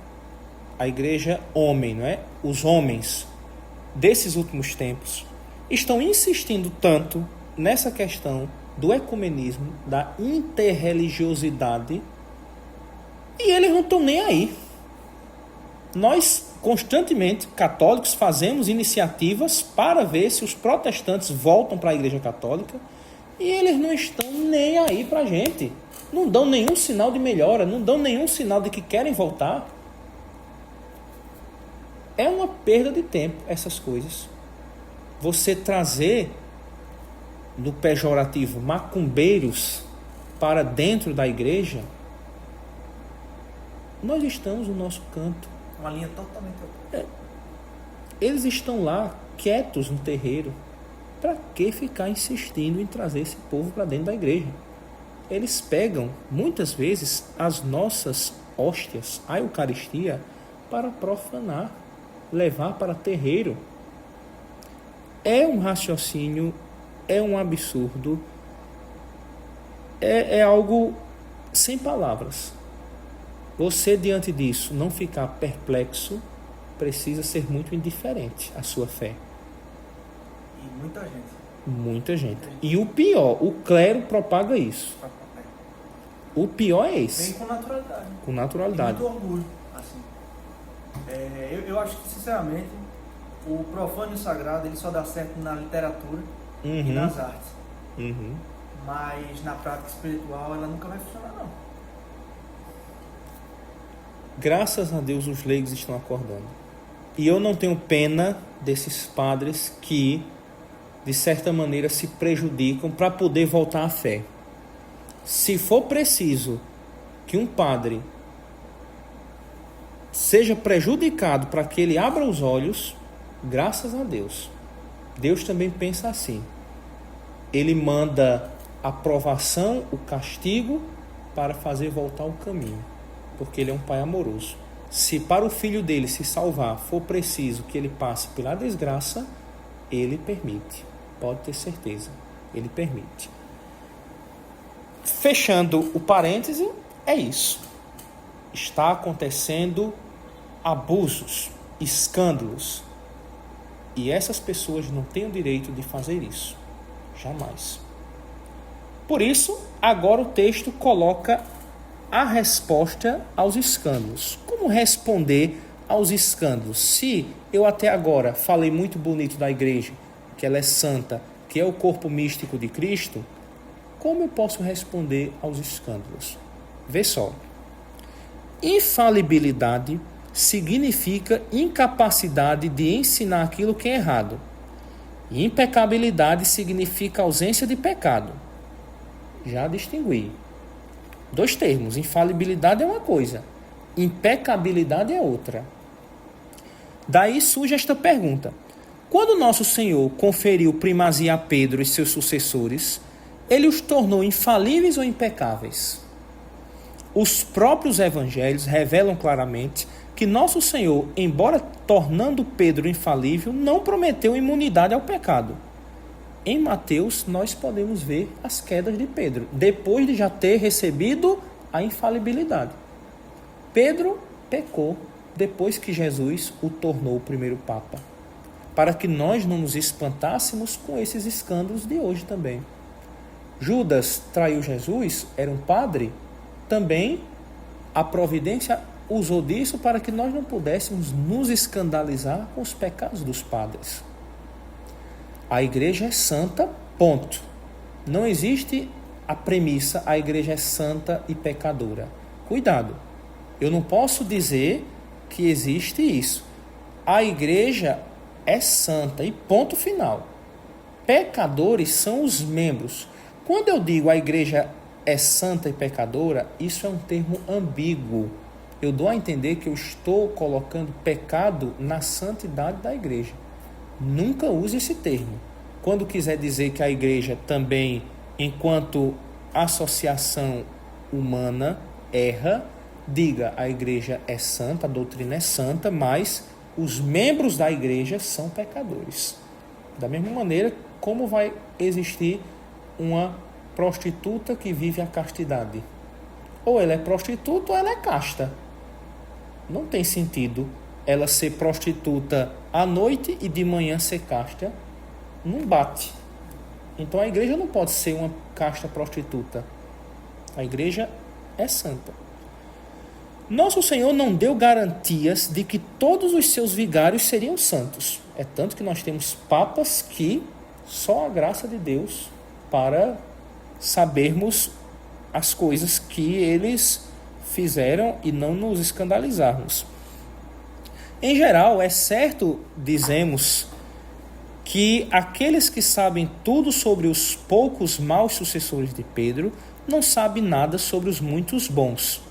homem, não é? Os homens desses últimos tempos estão insistindo tanto nessa questão do ecumenismo, da interreligiosidade, e eles não estão nem aí. Nós, constantemente, católicos, fazemos iniciativas para ver se os protestantes voltam para a Igreja Católica, e eles não estão nem aí para a gente. Não dão nenhum sinal de melhora, não dão nenhum sinal de que querem voltar. É uma perda de tempo essas coisas. Você trazer, no pejorativo, macumbeiros para dentro da igreja, nós estamos no nosso canto. Uma linha totalmente oposta. Eles estão lá, quietos no terreiro. Para que ficar insistindo em trazer esse povo para dentro da igreja? Eles pegam, muitas vezes, as nossas hóstias, a Eucaristia, para profanar, levar para terreiro. É um raciocínio, é um absurdo, é algo sem palavras. Você, diante disso, não ficar perplexo, precisa ser muito indiferente à sua fé. E muita gente. Muita gente. E o pior, o clero propaga isso. O pior é esse. Vem com naturalidade. Com naturalidade. E muito orgulho. Assim. Eu acho que, sinceramente, o profano e o sagrado ele só dá certo na literatura e nas artes. Mas na prática espiritual ela nunca vai funcionar, não. Graças a Deus os leigos estão acordando. E eu não tenho pena desses padres que, de certa maneira, se prejudicam para poder voltar à fé. Se for preciso que um padre seja prejudicado para que ele abra os olhos, graças a Deus. Deus também pensa assim. Ele manda a provação, o castigo, para fazer voltar o caminho. Porque ele é um pai amoroso. Se para o filho dele se salvar for preciso que ele passe pela desgraça, ele permite. Pode ter certeza. Ele permite. Fechando o parêntese, é isso. Está acontecendo abusos, escândalos. E essas pessoas não têm o direito de fazer isso. Jamais. Por isso, agora o texto coloca a resposta aos escândalos. Como responder aos escândalos? Se eu até agora falei muito bonito da igreja, que ela é santa, que é o corpo místico de Cristo, como eu posso responder aos escândalos? Vê só. Infalibilidade significa incapacidade de ensinar aquilo que é errado. E impecabilidade significa ausência de pecado. Já distingui. 2 termos. Infalibilidade é uma coisa, impecabilidade é outra. Daí surge esta pergunta. Quando nosso Senhor conferiu primazia a Pedro e seus sucessores, ele os tornou infalíveis ou impecáveis? Os próprios evangelhos revelam claramente que nosso Senhor, embora tornando Pedro infalível, não prometeu imunidade ao pecado. Em Mateus, nós podemos ver as quedas de Pedro, depois de já ter recebido a infalibilidade. Pedro pecou depois que Jesus o tornou o primeiro Papa, para que nós não nos espantássemos com esses escândalos de hoje também. Judas traiu Jesus, era um padre, também a providência usou disso para que nós não pudéssemos nos escandalizar com os pecados dos padres. A igreja é santa, ponto. Não existe a premissa, a igreja é santa e pecadora. Cuidado, eu não posso dizer que existe isso. A igreja é santa e ponto final. Pecadores são os membros. Quando eu digo a igreja é santa e pecadora, isso é um termo ambíguo. Eu dou a entender que eu estou colocando pecado na santidade da igreja. Nunca use esse termo. Quando quiser dizer que a igreja também, enquanto associação humana, erra, diga a igreja é santa, a doutrina é santa, mas os membros da igreja são pecadores. Da mesma maneira, como vai existir uma prostituta que vive a castidade? Ou ela é prostituta ou ela é casta. Não tem sentido ela ser prostituta à noite e de manhã ser casta. Não bate. Então a igreja não pode ser uma casta prostituta. A igreja é santa. Nosso Senhor não deu garantias de que todos os seus vigários seriam santos. É tanto que nós temos papas que só a graça de Deus para sabermos as coisas que eles fizeram e não nos escandalizarmos. Em geral, é certo, dizemos, que aqueles que sabem tudo sobre os poucos maus sucessores de Pedro não sabem nada sobre os muitos bons.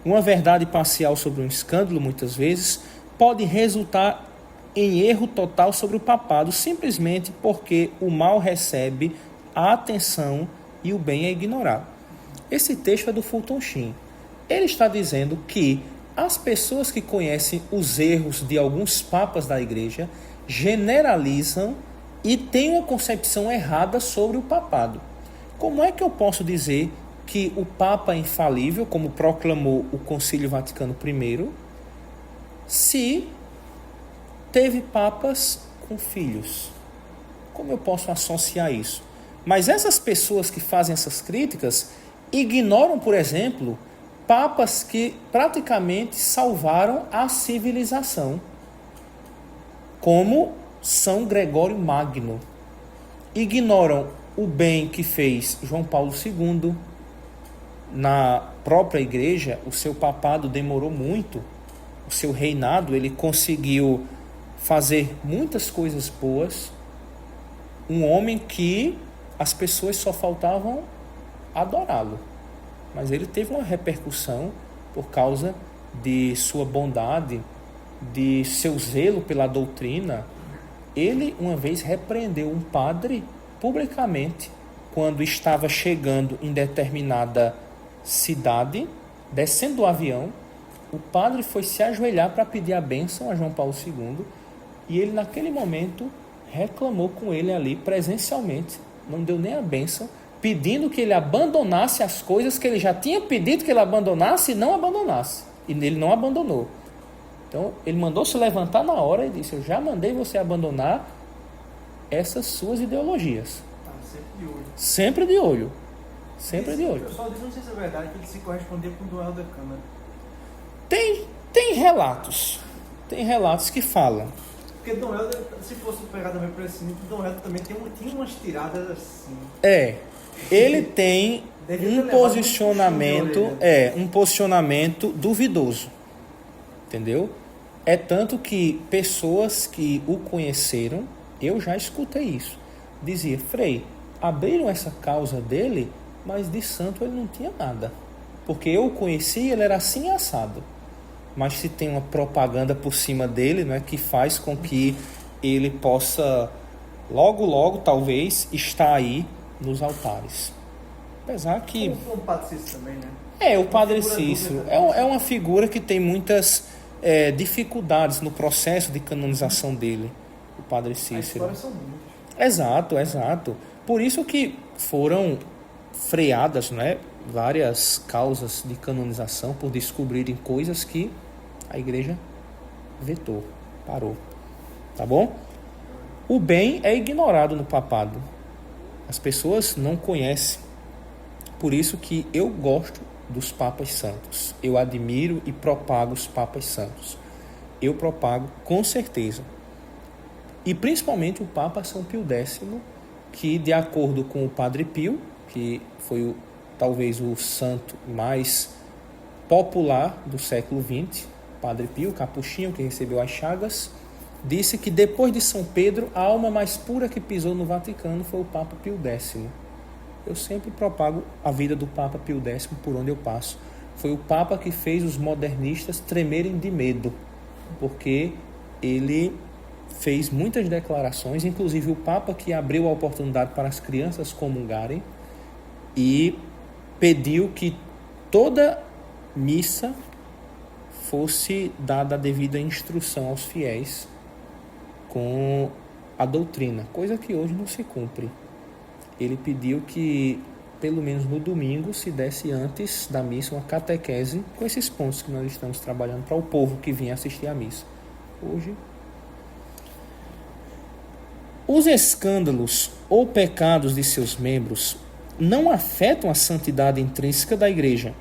Uma verdade parcial sobre um escândalo, muitas vezes, pode resultar em erro total sobre o papado, simplesmente porque o mal recebe a atenção e o bem é ignorado. Esse texto é do Fulton Sheen. Ele está dizendo que as pessoas que conhecem os erros de alguns papas da igreja generalizam e têm uma concepção errada sobre o papado. Como é que eu posso dizer que o Papa é infalível, como proclamou o Concílio Vaticano I, se teve papas com filhos? Como eu posso associar isso? Mas essas pessoas que fazem essas críticas ignoram, por exemplo, papas que praticamente salvaram a civilização, como São Gregório Magno. Ignoram o bem que fez João Paulo II. Na própria igreja, o seu papado demorou muito, o seu reinado, ele conseguiu fazer muitas coisas boas. Um homem que as pessoas só faltavam adorá-lo, mas ele teve uma repercussão por causa de sua bondade, de seu zelo pela doutrina. Ele uma vez repreendeu um padre publicamente quando estava chegando em determinada cidade, descendo do avião. O padre foi se ajoelhar para pedir a bênção a João Paulo II e ele naquele momento reclamou com ele ali presencialmente, não deu nem a bênção, pedindo que ele abandonasse as coisas que ele já tinha pedido que ele abandonasse e não abandonasse. E ele não abandonou. Então, ele mandou se levantar na hora e disse: eu já mandei você abandonar essas suas ideologias. Sempre de olho. Sempre de olho. Sempre de olho. Eu só disse, não sei se é verdade, que ele se correspondia com o duelo da Câmara. Tem relatos. Tem relatos que falam. Porque Dom Helder, se fosse pegar também por esse nível, Dom Helder também tinha umas tiradas assim. Ele tem um posicionamento duvidoso. Entendeu? É tanto que pessoas que o conheceram, eu já escutei isso, dizia: Frei, abriram essa causa dele, mas de santo ele não tinha nada, porque eu o conheci, ele era assim assado. Mas se tem uma propaganda por cima dele, né, que faz com que ele possa logo, talvez, estar aí nos altares. Apesar que... O Padre Cícero também, né? O Padre Cícero é uma figura que tem muitas dificuldades no processo de canonização dele, o Padre Cícero. As histórias são muitas. Exato. Por isso que foram freadas, né, várias causas de canonização por descobrirem coisas que a igreja vetou, parou. Tá bom? O bem é ignorado no papado. As pessoas não conhecem. Por isso que eu gosto dos papas santos. Eu admiro e propago os papas santos. Eu propago com certeza. E principalmente o Papa São Pio X, que, de acordo com o Padre Pio, que foi talvez o santo mais popular do século XX, Padre Pio, capuchinho, que recebeu as chagas, disse que depois de São Pedro, a alma mais pura que pisou no Vaticano foi o Papa Pio X. Eu sempre propago a vida do Papa Pio X por onde eu passo. Foi o Papa que fez os modernistas tremerem de medo, porque ele fez muitas declarações, inclusive o Papa que abriu a oportunidade para as crianças comungarem e pediu que toda missa fosse dada a devida instrução aos fiéis com a doutrina, coisa que hoje não se cumpre. Ele pediu que, pelo menos no domingo, se desse antes da missa uma catequese com esses pontos que nós estamos trabalhando para o povo que vinha assistir à missa. Hoje, os escândalos ou pecados de seus membros não afetam a santidade intrínseca da igreja.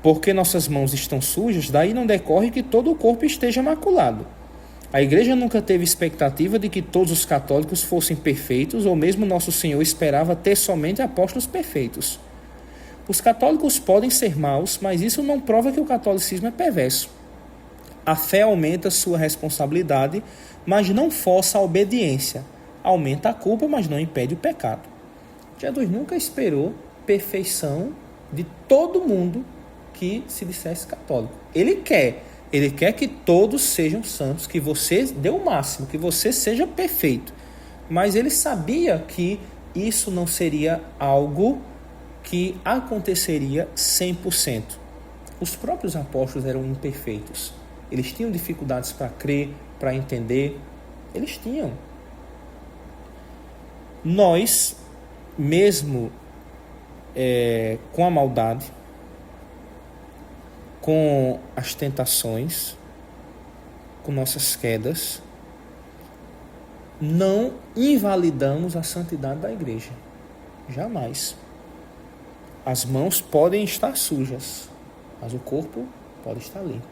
Porque nossas mãos estão sujas, daí não decorre que todo o corpo esteja maculado. A igreja nunca teve expectativa de que todos os católicos fossem perfeitos, ou mesmo nosso Senhor esperava ter somente apóstolos perfeitos. Os católicos podem ser maus, mas isso não prova que o catolicismo é perverso. A fé aumenta sua responsabilidade, mas não força a obediência. Aumenta a culpa, mas não impede o pecado. Jesus nunca esperou perfeição de todo mundo que se dissesse católico. Ele quer que todos sejam santos, que você dê o máximo, que você seja perfeito. Mas ele sabia que isso não seria algo que aconteceria 100%. Os próprios apóstolos eram imperfeitos. Eles tinham dificuldades para crer, para entender. Eles tinham. Nós, mesmo com a maldade, com as tentações, com nossas quedas, não invalidamos a santidade da igreja. Jamais. As mãos podem estar sujas, mas o corpo pode estar limpo.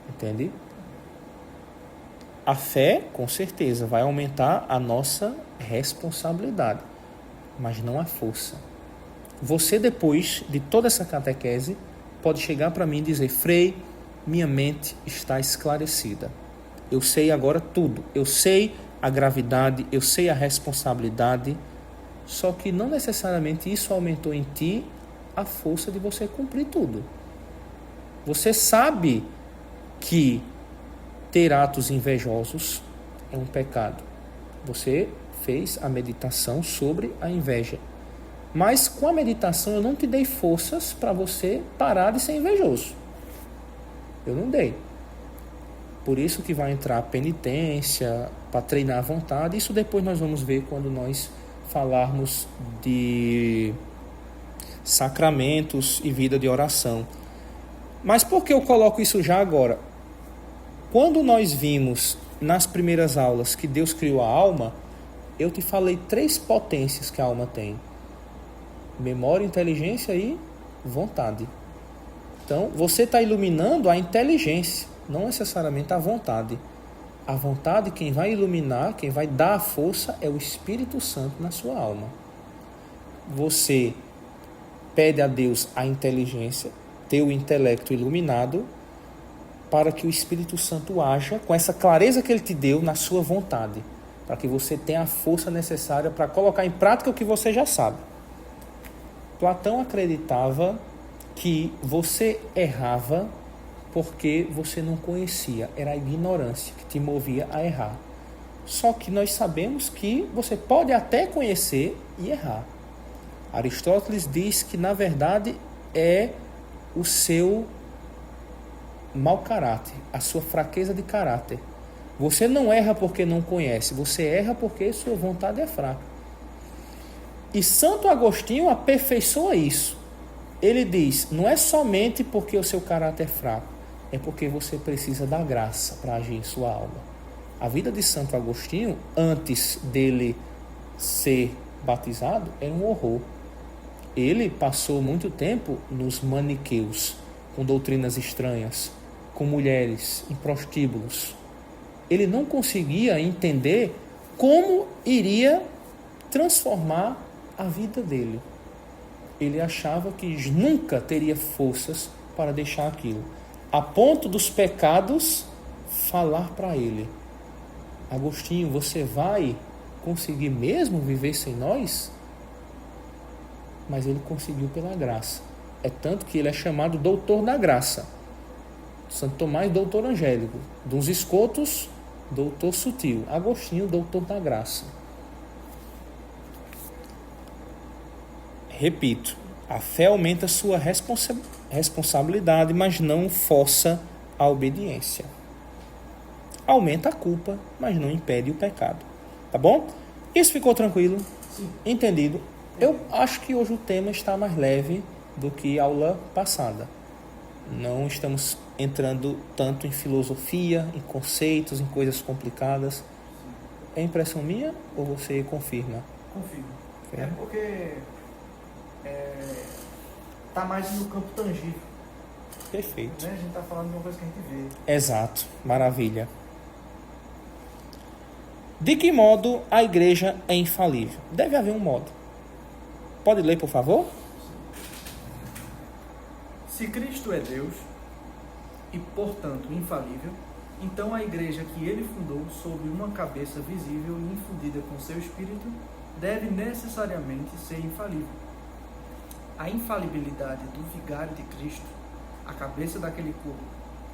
Entende? A fé, com certeza, vai aumentar a nossa responsabilidade, mas não a força. Você, depois de toda essa catequese, pode chegar para mim e dizer: Frei, minha mente está esclarecida. Eu sei agora tudo. Eu sei a gravidade, eu sei a responsabilidade, só que não necessariamente isso aumentou em ti a força de você cumprir tudo. Você sabe que ter atos invejosos é um pecado. Você fez a meditação sobre a inveja. Mas com a meditação eu não te dei forças para você parar de ser invejoso. Eu não dei. Por isso que vai entrar a penitência, para treinar a vontade. Isso depois nós vamos ver quando nós falarmos de sacramentos e vida de oração. Mas por que eu coloco isso já agora? Quando nós vimos nas primeiras aulas que Deus criou a alma, eu te falei 3 potências que a alma tem: memória, inteligência e vontade. Então, você está iluminando a inteligência, não necessariamente a vontade. A vontade, quem vai iluminar, quem vai dar a força é o Espírito Santo na sua alma. Você pede a Deus a inteligência, ter o intelecto iluminado, para que o Espírito Santo haja com essa clareza que Ele te deu na sua vontade, para que você tenha a força necessária para colocar em prática o que você já sabe. Platão acreditava que você errava porque você não conhecia, era a ignorância que te movia a errar. Só que nós sabemos que você pode até conhecer e errar. Aristóteles diz que, na verdade, é o seu mau caráter, a sua fraqueza de caráter. Você não erra porque não conhece, você erra porque sua vontade é fraca. E Santo Agostinho aperfeiçoa isso. Ele diz: não é somente porque o seu caráter é fraco, é porque você precisa da graça para agir em sua alma. A vida de Santo Agostinho, antes dele ser batizado, era um horror. Ele passou muito tempo nos maniqueus, com doutrinas estranhas, com mulheres em prostíbulos. Ele não conseguia entender como iria transformar a vida dele. Ele achava que nunca teria forças para deixar aquilo, a ponto dos pecados falar para ele: Agostinho, você vai conseguir mesmo viver sem nós? Mas ele conseguiu pela graça. É tanto que ele é chamado doutor da graça. Santo Tomás, doutor angélico. Dos escotos, doutor sutil. Agostinho, doutor da graça. Repito, a fé aumenta sua responsabilidade, mas não força a obediência. Aumenta a culpa, mas não impede o pecado. Tá bom? Isso ficou tranquilo? Sim. Entendido? Eu acho que hoje o tema está mais leve do que a aula passada. Não estamos entrando tanto em filosofia, em conceitos, em coisas complicadas. É impressão minha ou você confirma? Confirmo. É porque está mais no campo tangível. Perfeito. Né? A gente está falando de uma coisa que a gente vê. Exato. Maravilha. De que modo a igreja é infalível? Deve haver um modo. Pode ler, por favor? Se Cristo é Deus, e, portanto, infalível, então a igreja que ele fundou sob uma cabeça visível e infundida com seu espírito deve necessariamente ser infalível. A infalibilidade do vigário de Cristo, a cabeça daquele corpo,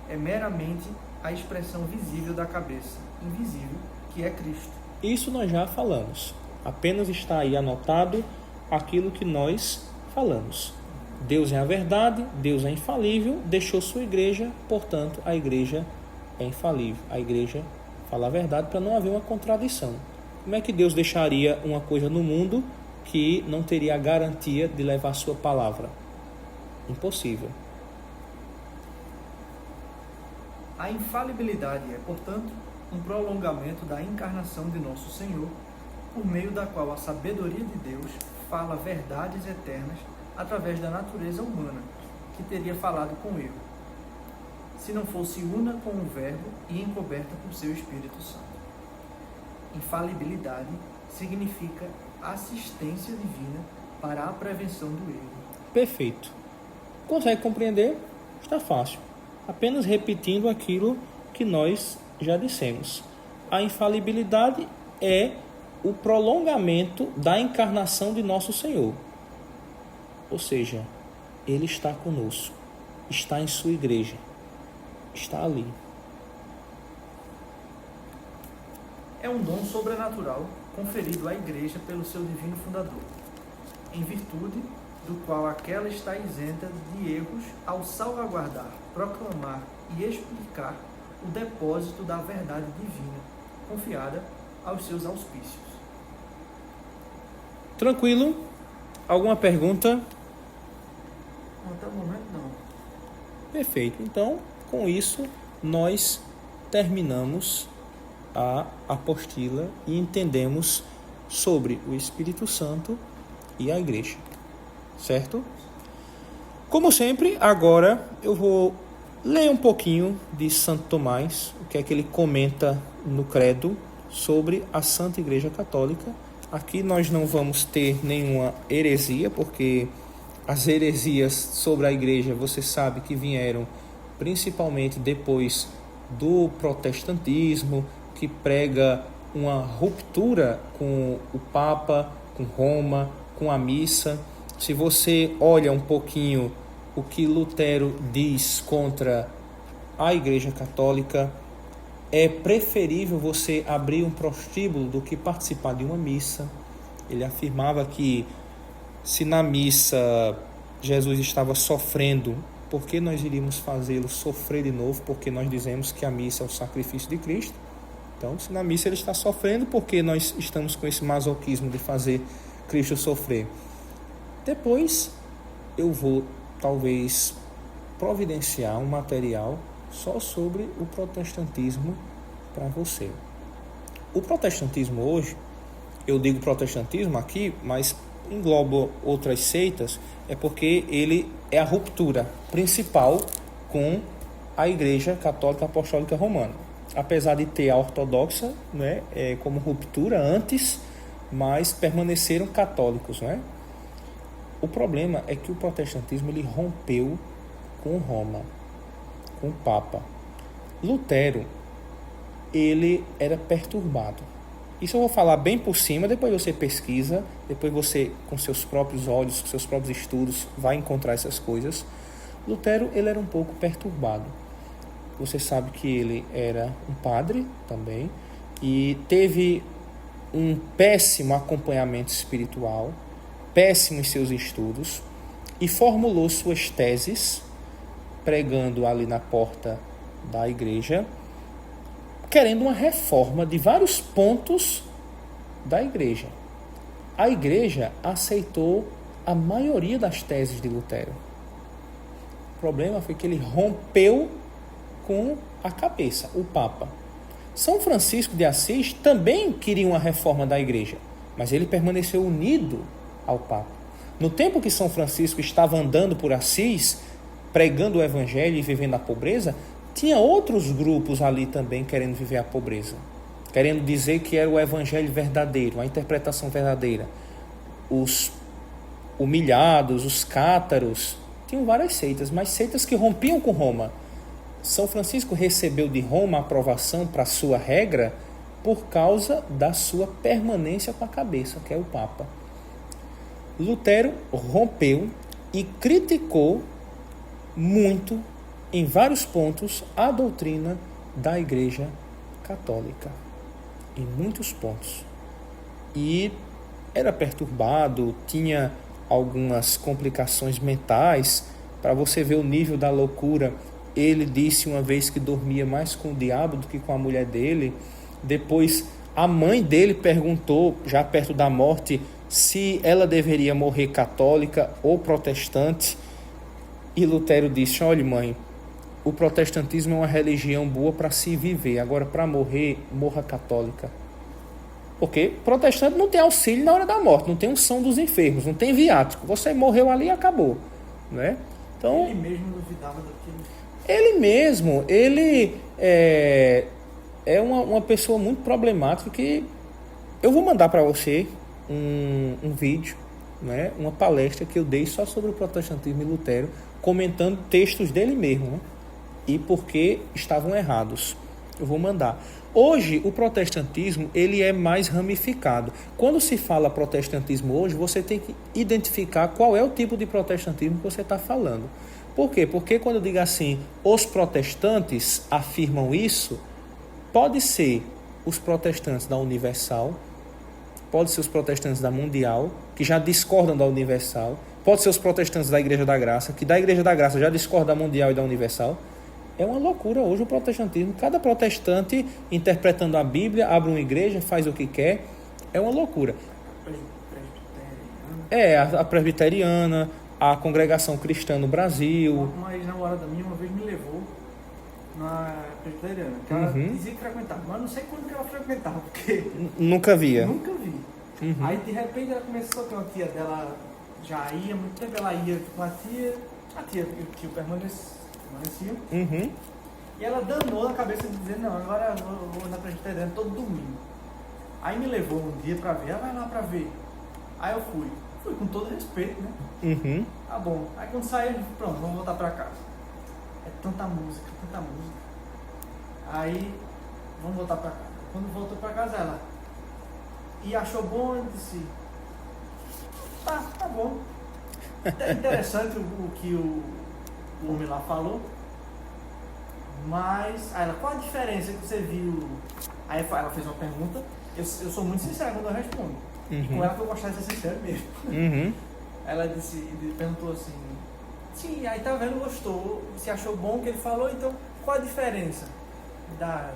é meramente a expressão visível da cabeça, invisível, que é Cristo. Isso nós já falamos. Apenas está aí anotado aquilo que nós falamos. Deus é a verdade, Deus é infalível, deixou sua igreja, portanto, a igreja é infalível. A igreja fala a verdade para não haver uma contradição. Como é que Deus deixaria uma coisa no mundo que não teria a garantia de levar a sua palavra? Impossível. A infalibilidade é, portanto, um prolongamento da encarnação de nosso Senhor, por meio da qual a sabedoria de Deus fala verdades eternas através da natureza humana, que teria falado com ele, se não fosse una com o Verbo e encoberta por seu Espírito Santo. Infalibilidade significa assistência divina para a prevenção do erro. Perfeito. Consegue compreender? Está fácil. Apenas repetindo aquilo que nós já dissemos. A infalibilidade é o prolongamento da encarnação de nosso Senhor. Ou seja, Ele está conosco, está em sua igreja, está ali. É um dom sobrenatural conferido à igreja pelo seu divino fundador, em virtude do qual aquela está isenta de erros ao salvaguardar, proclamar e explicar o depósito da verdade divina, confiada aos seus auspícios. Tranquilo? Alguma pergunta? Até o momento, não. Perfeito. Então, com isso, nós terminamos a apostila e entendemos sobre o Espírito Santo e a igreja. Certo? Como sempre, agora eu vou ler um pouquinho de Santo Tomás, o que é que ele comenta no credo sobre a Santa Igreja Católica. Aqui nós não vamos ter nenhuma heresia, porque as heresias sobre a igreja, você sabe que vieram principalmente depois do protestantismo, que prega uma ruptura com o Papa, com Roma, com a missa. Se você olha um pouquinho o que Lutero diz contra a Igreja Católica, é preferível você abrir um prostíbulo do que participar de uma missa. Ele afirmava que se na missa Jesus estava sofrendo, por que nós iríamos fazê-lo sofrer de novo? Porque nós dizemos que a missa é o sacrifício de Cristo. Então, se na missa ele está sofrendo, por que nós estamos com esse masoquismo de fazer Cristo sofrer? Depois eu vou talvez providenciar um material só sobre o protestantismo para você. O protestantismo hoje, eu digo protestantismo aqui, mas engloba outras seitas, é porque ele é a ruptura principal com a Igreja Católica Apostólica Romana. Apesar de ter a ortodoxa, né, como ruptura antes, mas permaneceram católicos, né? O problema é que o protestantismo ele rompeu com Roma, com o Papa. Lutero, ele era perturbado. Isso eu vou falar bem por cima, depois você pesquisa, depois você, com seus próprios olhos, com seus próprios estudos, vai encontrar essas coisas. Lutero, ele era um pouco perturbado. Você sabe que ele era um padre também e teve um péssimo acompanhamento espiritual, péssimo em seus estudos, e formulou suas teses, pregando ali na porta da igreja, querendo uma reforma de vários pontos da igreja. A igreja aceitou a maioria das teses de Lutero. O problema foi que ele rompeu com a cabeça, o Papa. São Francisco de Assis também queria uma reforma da igreja, mas ele permaneceu unido ao Papa. No tempo que São Francisco estava andando por Assis, pregando o evangelho e vivendo a pobreza, tinha outros grupos ali também querendo viver a pobreza, querendo dizer que era o evangelho verdadeiro, a interpretação verdadeira. Os humilhados, os cátaros, tinham várias seitas, mas seitas que rompiam com Roma. São Francisco recebeu de Roma a aprovação para sua regra por causa da sua permanência com a cabeça, que é o Papa. Lutero rompeu e criticou muito, em vários pontos, a doutrina da Igreja Católica. Em muitos pontos. E era perturbado, tinha algumas complicações mentais. Para você ver o nível da loucura, ele disse uma vez que dormia mais com o diabo do que com a mulher dele. Depois, a mãe dele perguntou, já perto da morte, se ela deveria morrer católica ou protestante. E Lutero disse: olha, mãe, o protestantismo é uma religião boa para se viver. Agora, para morrer, morra católica. Porque protestante não tem auxílio na hora da morte, não tem unção dos enfermos, não tem viático. Você morreu ali e acabou. Né? Então, ele mesmo duvidava daquilo. Ele mesmo, ele é uma pessoa muito problemática que eu vou mandar para você um vídeo, né? Uma palestra que eu dei só sobre o protestantismo e Lutero, comentando textos dele mesmo, né? E por que estavam errados. Eu vou mandar. Hoje, o protestantismo ele é mais ramificado. Quando se fala protestantismo hoje, você tem que identificar qual é o tipo de protestantismo que você está falando. Por quê? Porque quando eu digo assim, os protestantes afirmam isso, pode ser os protestantes da Universal, pode ser os protestantes da Mundial, que já discordam da Universal, pode ser os protestantes da Igreja da Graça, que da Igreja da Graça já discorda da Mundial e da Universal. É uma loucura hoje o protestantismo. Cada protestante interpretando a Bíblia, abre uma igreja, faz o que quer. É uma loucura. A presbiteriana, a Congregação Cristã no Brasil. Uma ex-namorada minha uma vez me levou na presbiteriana, que ela dizia que frequentava, mas não sei quando que ela frequentava, porque... Nunca via. Nunca vi. Aí de repente ela começou a ter uma tia dela, já ia, muito tempo ela ia com a tia e o tio permaneciam. E ela danou na cabeça de dizer, não, agora eu vou na presbiteriana todo domingo. Aí me levou um dia pra ver, vai lá pra ver. Aí eu fui com todo respeito, né? Tá bom. Aí quando saí, pronto, vamos voltar pra casa. É tanta música. Aí, vamos voltar pra casa. Quando voltou pra casa, ela e achou bom, eu disse, tá bom. É interessante o que o homem lá falou, mas aí ela, qual a diferença que você viu? Aí ela fez uma pergunta, eu sou muito sincero quando eu respondo, e com ela que eu gostava de ser sincero mesmo. Ela perguntou assim, sim, aí tá vendo, gostou, você achou bom o que ele falou, então qual a diferença pra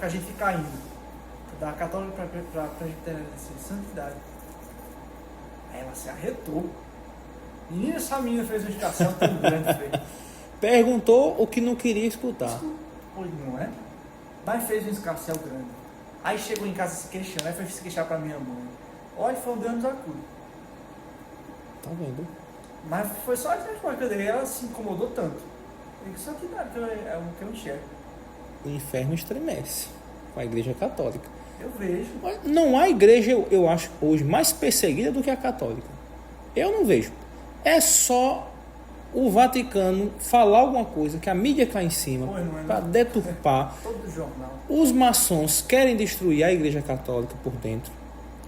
a gente ficar indo da católica pra presbiteriana de santidade? Aí ela se arretou. Menina, essa menina fez uma explicação tão grande, feio. Perguntou o que não queria escutar. Pois não é? Mas fez um escarcel grande. Aí chegou em casa se queixando, aí foi se queixar pra minha mãe. Olha, foi um Deus nos acuda. Tá vendo? Mas foi só essa resposta que eu dei, ela se incomodou tanto. Eu disse, santidade, é o que eu enxergo. O inferno estremece com a Igreja Católica. Eu vejo. Não há igreja, eu acho, hoje mais perseguida do que a católica. Eu não vejo. É só o Vaticano falar alguma coisa que a mídia cai em cima para deturpar. Todo jornal. Os maçons querem destruir a Igreja Católica por dentro.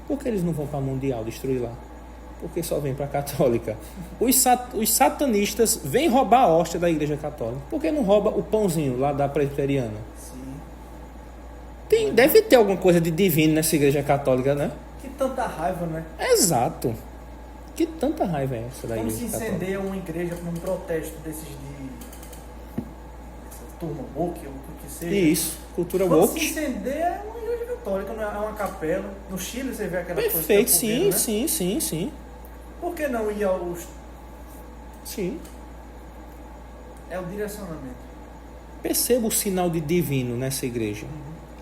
Por que eles não vão para a Mundial destruir lá? Porque só vem para a Católica. Os satanistas vêm roubar a hóstia da Igreja Católica. Por que não rouba o pãozinho lá da presbiteriana? Sim. Deve ter alguma coisa de divino nessa Igreja Católica, né? Que tanta raiva, né? Exato. Que tanta raiva é essa da Como Igreja se Católica? incendeia uma igreja por um protesto desses turma woke, ou o que seja. Isso, cultura Quando woke. se incendeia é uma igreja católica, não é uma capela. No Chile você vê aquela Perfeito, coisa. sim, Né? sim. Por que não ir aos... Sim. É o direcionamento. Perceba o sinal de divino nessa igreja.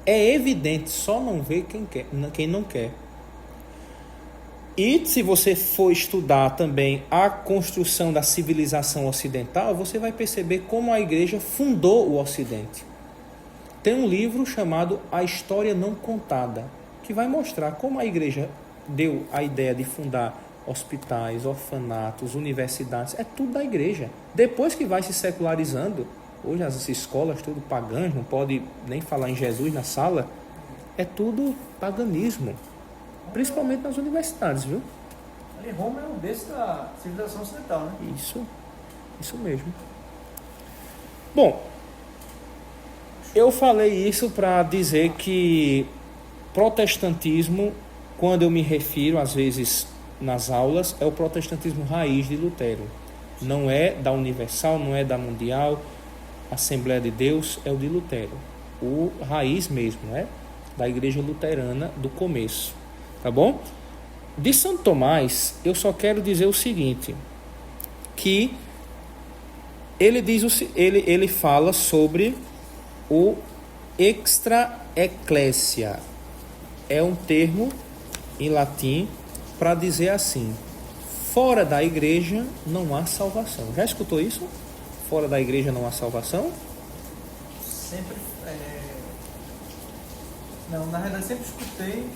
É evidente, só não vê quem não quer. E se você for estudar também a construção da civilização ocidental, você vai perceber como a igreja fundou o Ocidente. Tem um livro chamado A História Não Contada, que vai mostrar como a igreja deu a ideia de fundar hospitais, orfanatos, universidades. É tudo da igreja. Depois que vai se secularizando, Hoje as escolas tudo pagãs, não pode nem falar em Jesus na sala. É tudo paganismo, principalmente nas universidades, viu? Ali Roma é um berço da civilização ocidental, né? Isso mesmo. Bom, eu falei isso para dizer que protestantismo, quando eu me refiro, às vezes, nas aulas, é o protestantismo raiz de Lutero. Não é da Universal, não é da Mundial, Assembleia de Deus, é o de Lutero. O raiz mesmo, né? Da Igreja Luterana do começo. Tá bom? De Santo Tomás, eu só quero dizer o seguinte, que ele fala sobre o extra ecclesia. É um termo em latim para dizer assim: fora da igreja não há salvação. Já escutou isso? Fora da igreja não há salvação? Sempre. Não, na verdade sempre escutei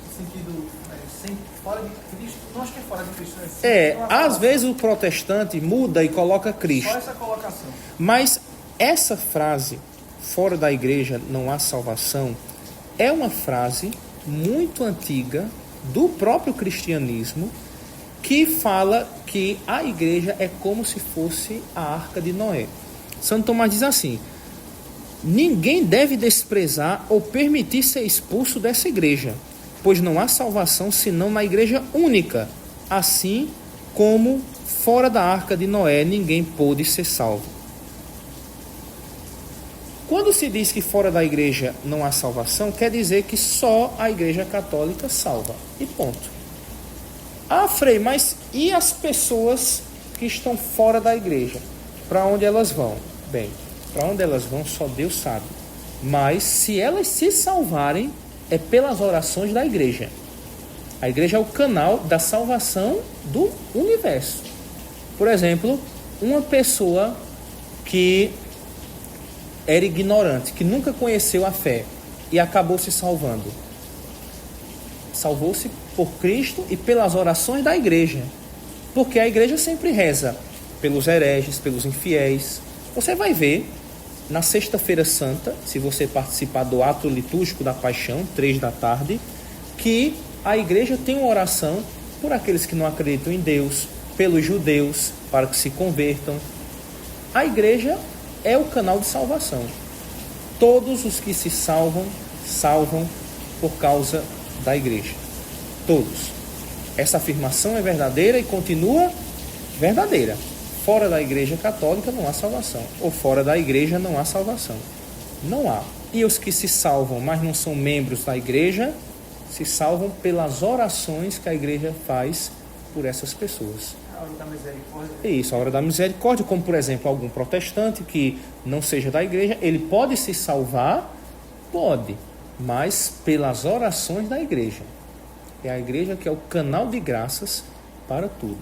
no sentido sempre fora de Cristo. Não acho que é fora de Cristo. Às vezes o protestante muda e coloca Cristo. Só essa colocação. Mas essa frase, fora da igreja não há salvação, é uma frase muito antiga do próprio cristianismo, que fala que a igreja é como se fosse a arca de Noé. Santo Tomás diz assim: ninguém deve desprezar ou permitir ser expulso dessa igreja, pois não há salvação senão na igreja única, assim como fora da arca de Noé ninguém pôde ser salvo. Quando se diz que fora da igreja não há salvação, quer dizer que só a igreja católica salva. E ponto. Ah, Frei, mas e as pessoas que estão fora da igreja? Para onde elas vão? Bem, para onde elas vão só Deus sabe. Mas se elas se salvarem, é pelas orações da igreja. A igreja é o canal da salvação do universo. Por exemplo, uma pessoa que era ignorante, que nunca conheceu a fé e acabou se salvando. Salvou-se por Cristo e pelas orações da igreja. Porque a igreja sempre reza pelos hereges, pelos infiéis. Você vai ver na Sexta-feira Santa, se você participar do ato litúrgico da Paixão, 3 da tarde, que a igreja tem uma oração por aqueles que não acreditam em Deus, pelos judeus, para que se convertam. A igreja é o canal de salvação. Todos os que se salvam, salvam por causa da igreja. Todos. Essa afirmação é verdadeira e continua verdadeira. Fora da igreja católica não há salvação. Ou fora da igreja não há salvação. Não há. E os que se salvam, mas não são membros da igreja, se salvam pelas orações que a igreja faz por essas pessoas. A hora da misericórdia. Isso, a hora da misericórdia, como por exemplo algum protestante que não seja da igreja, ele pode se salvar? Pode, mas pelas orações da igreja. É a igreja que é o canal de graças para tudo.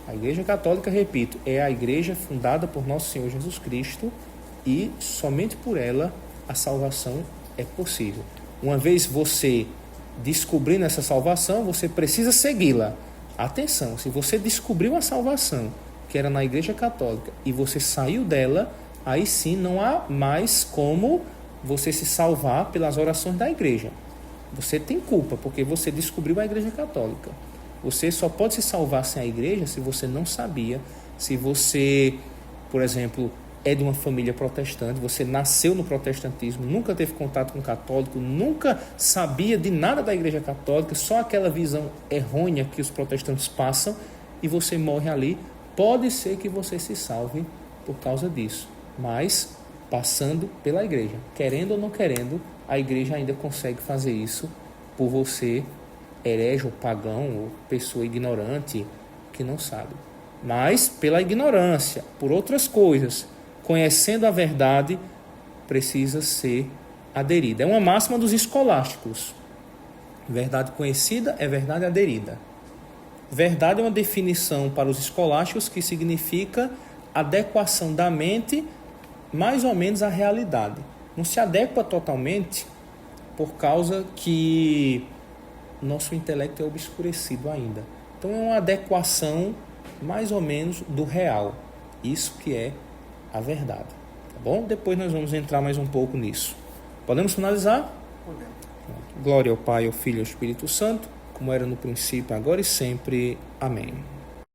A igreja católica, repito, é a igreja fundada por nosso Senhor Jesus Cristo e somente por ela a salvação é possível. Uma vez você descobrindo essa salvação, você precisa segui-la. Atenção, se você descobriu a salvação, que era na igreja católica, e você saiu dela, aí sim não há mais como você se salvar pelas orações da igreja. Você tem culpa, porque você descobriu a igreja católica. Você só pode se salvar sem a igreja se você não sabia, se você, por exemplo, é de uma família protestante, você nasceu no protestantismo, nunca teve contato com católico, nunca sabia de nada da igreja católica, só aquela visão errônea que os protestantes passam, e você morre ali. Pode ser que você se salve por causa disso, mas passando pela igreja. Querendo ou não querendo, a igreja ainda consegue fazer isso por você, herege ou pagão, ou pessoa ignorante que não sabe. Mas pela ignorância, por outras coisas, conhecendo a verdade, precisa ser aderida. É uma máxima dos escolásticos. Verdade conhecida é verdade aderida. Verdade é uma definição para os escolásticos que significa adequação da mente mais ou menos à realidade. Não se adequa totalmente por causa que nosso intelecto é obscurecido ainda. Então é uma adequação mais ou menos do real. Isso que é a verdade. Tá bom? Depois nós vamos entrar mais um pouco nisso. Podemos finalizar? Podemos. Glória ao Pai, ao Filho e ao Espírito Santo, como era no princípio, agora e sempre. Amém.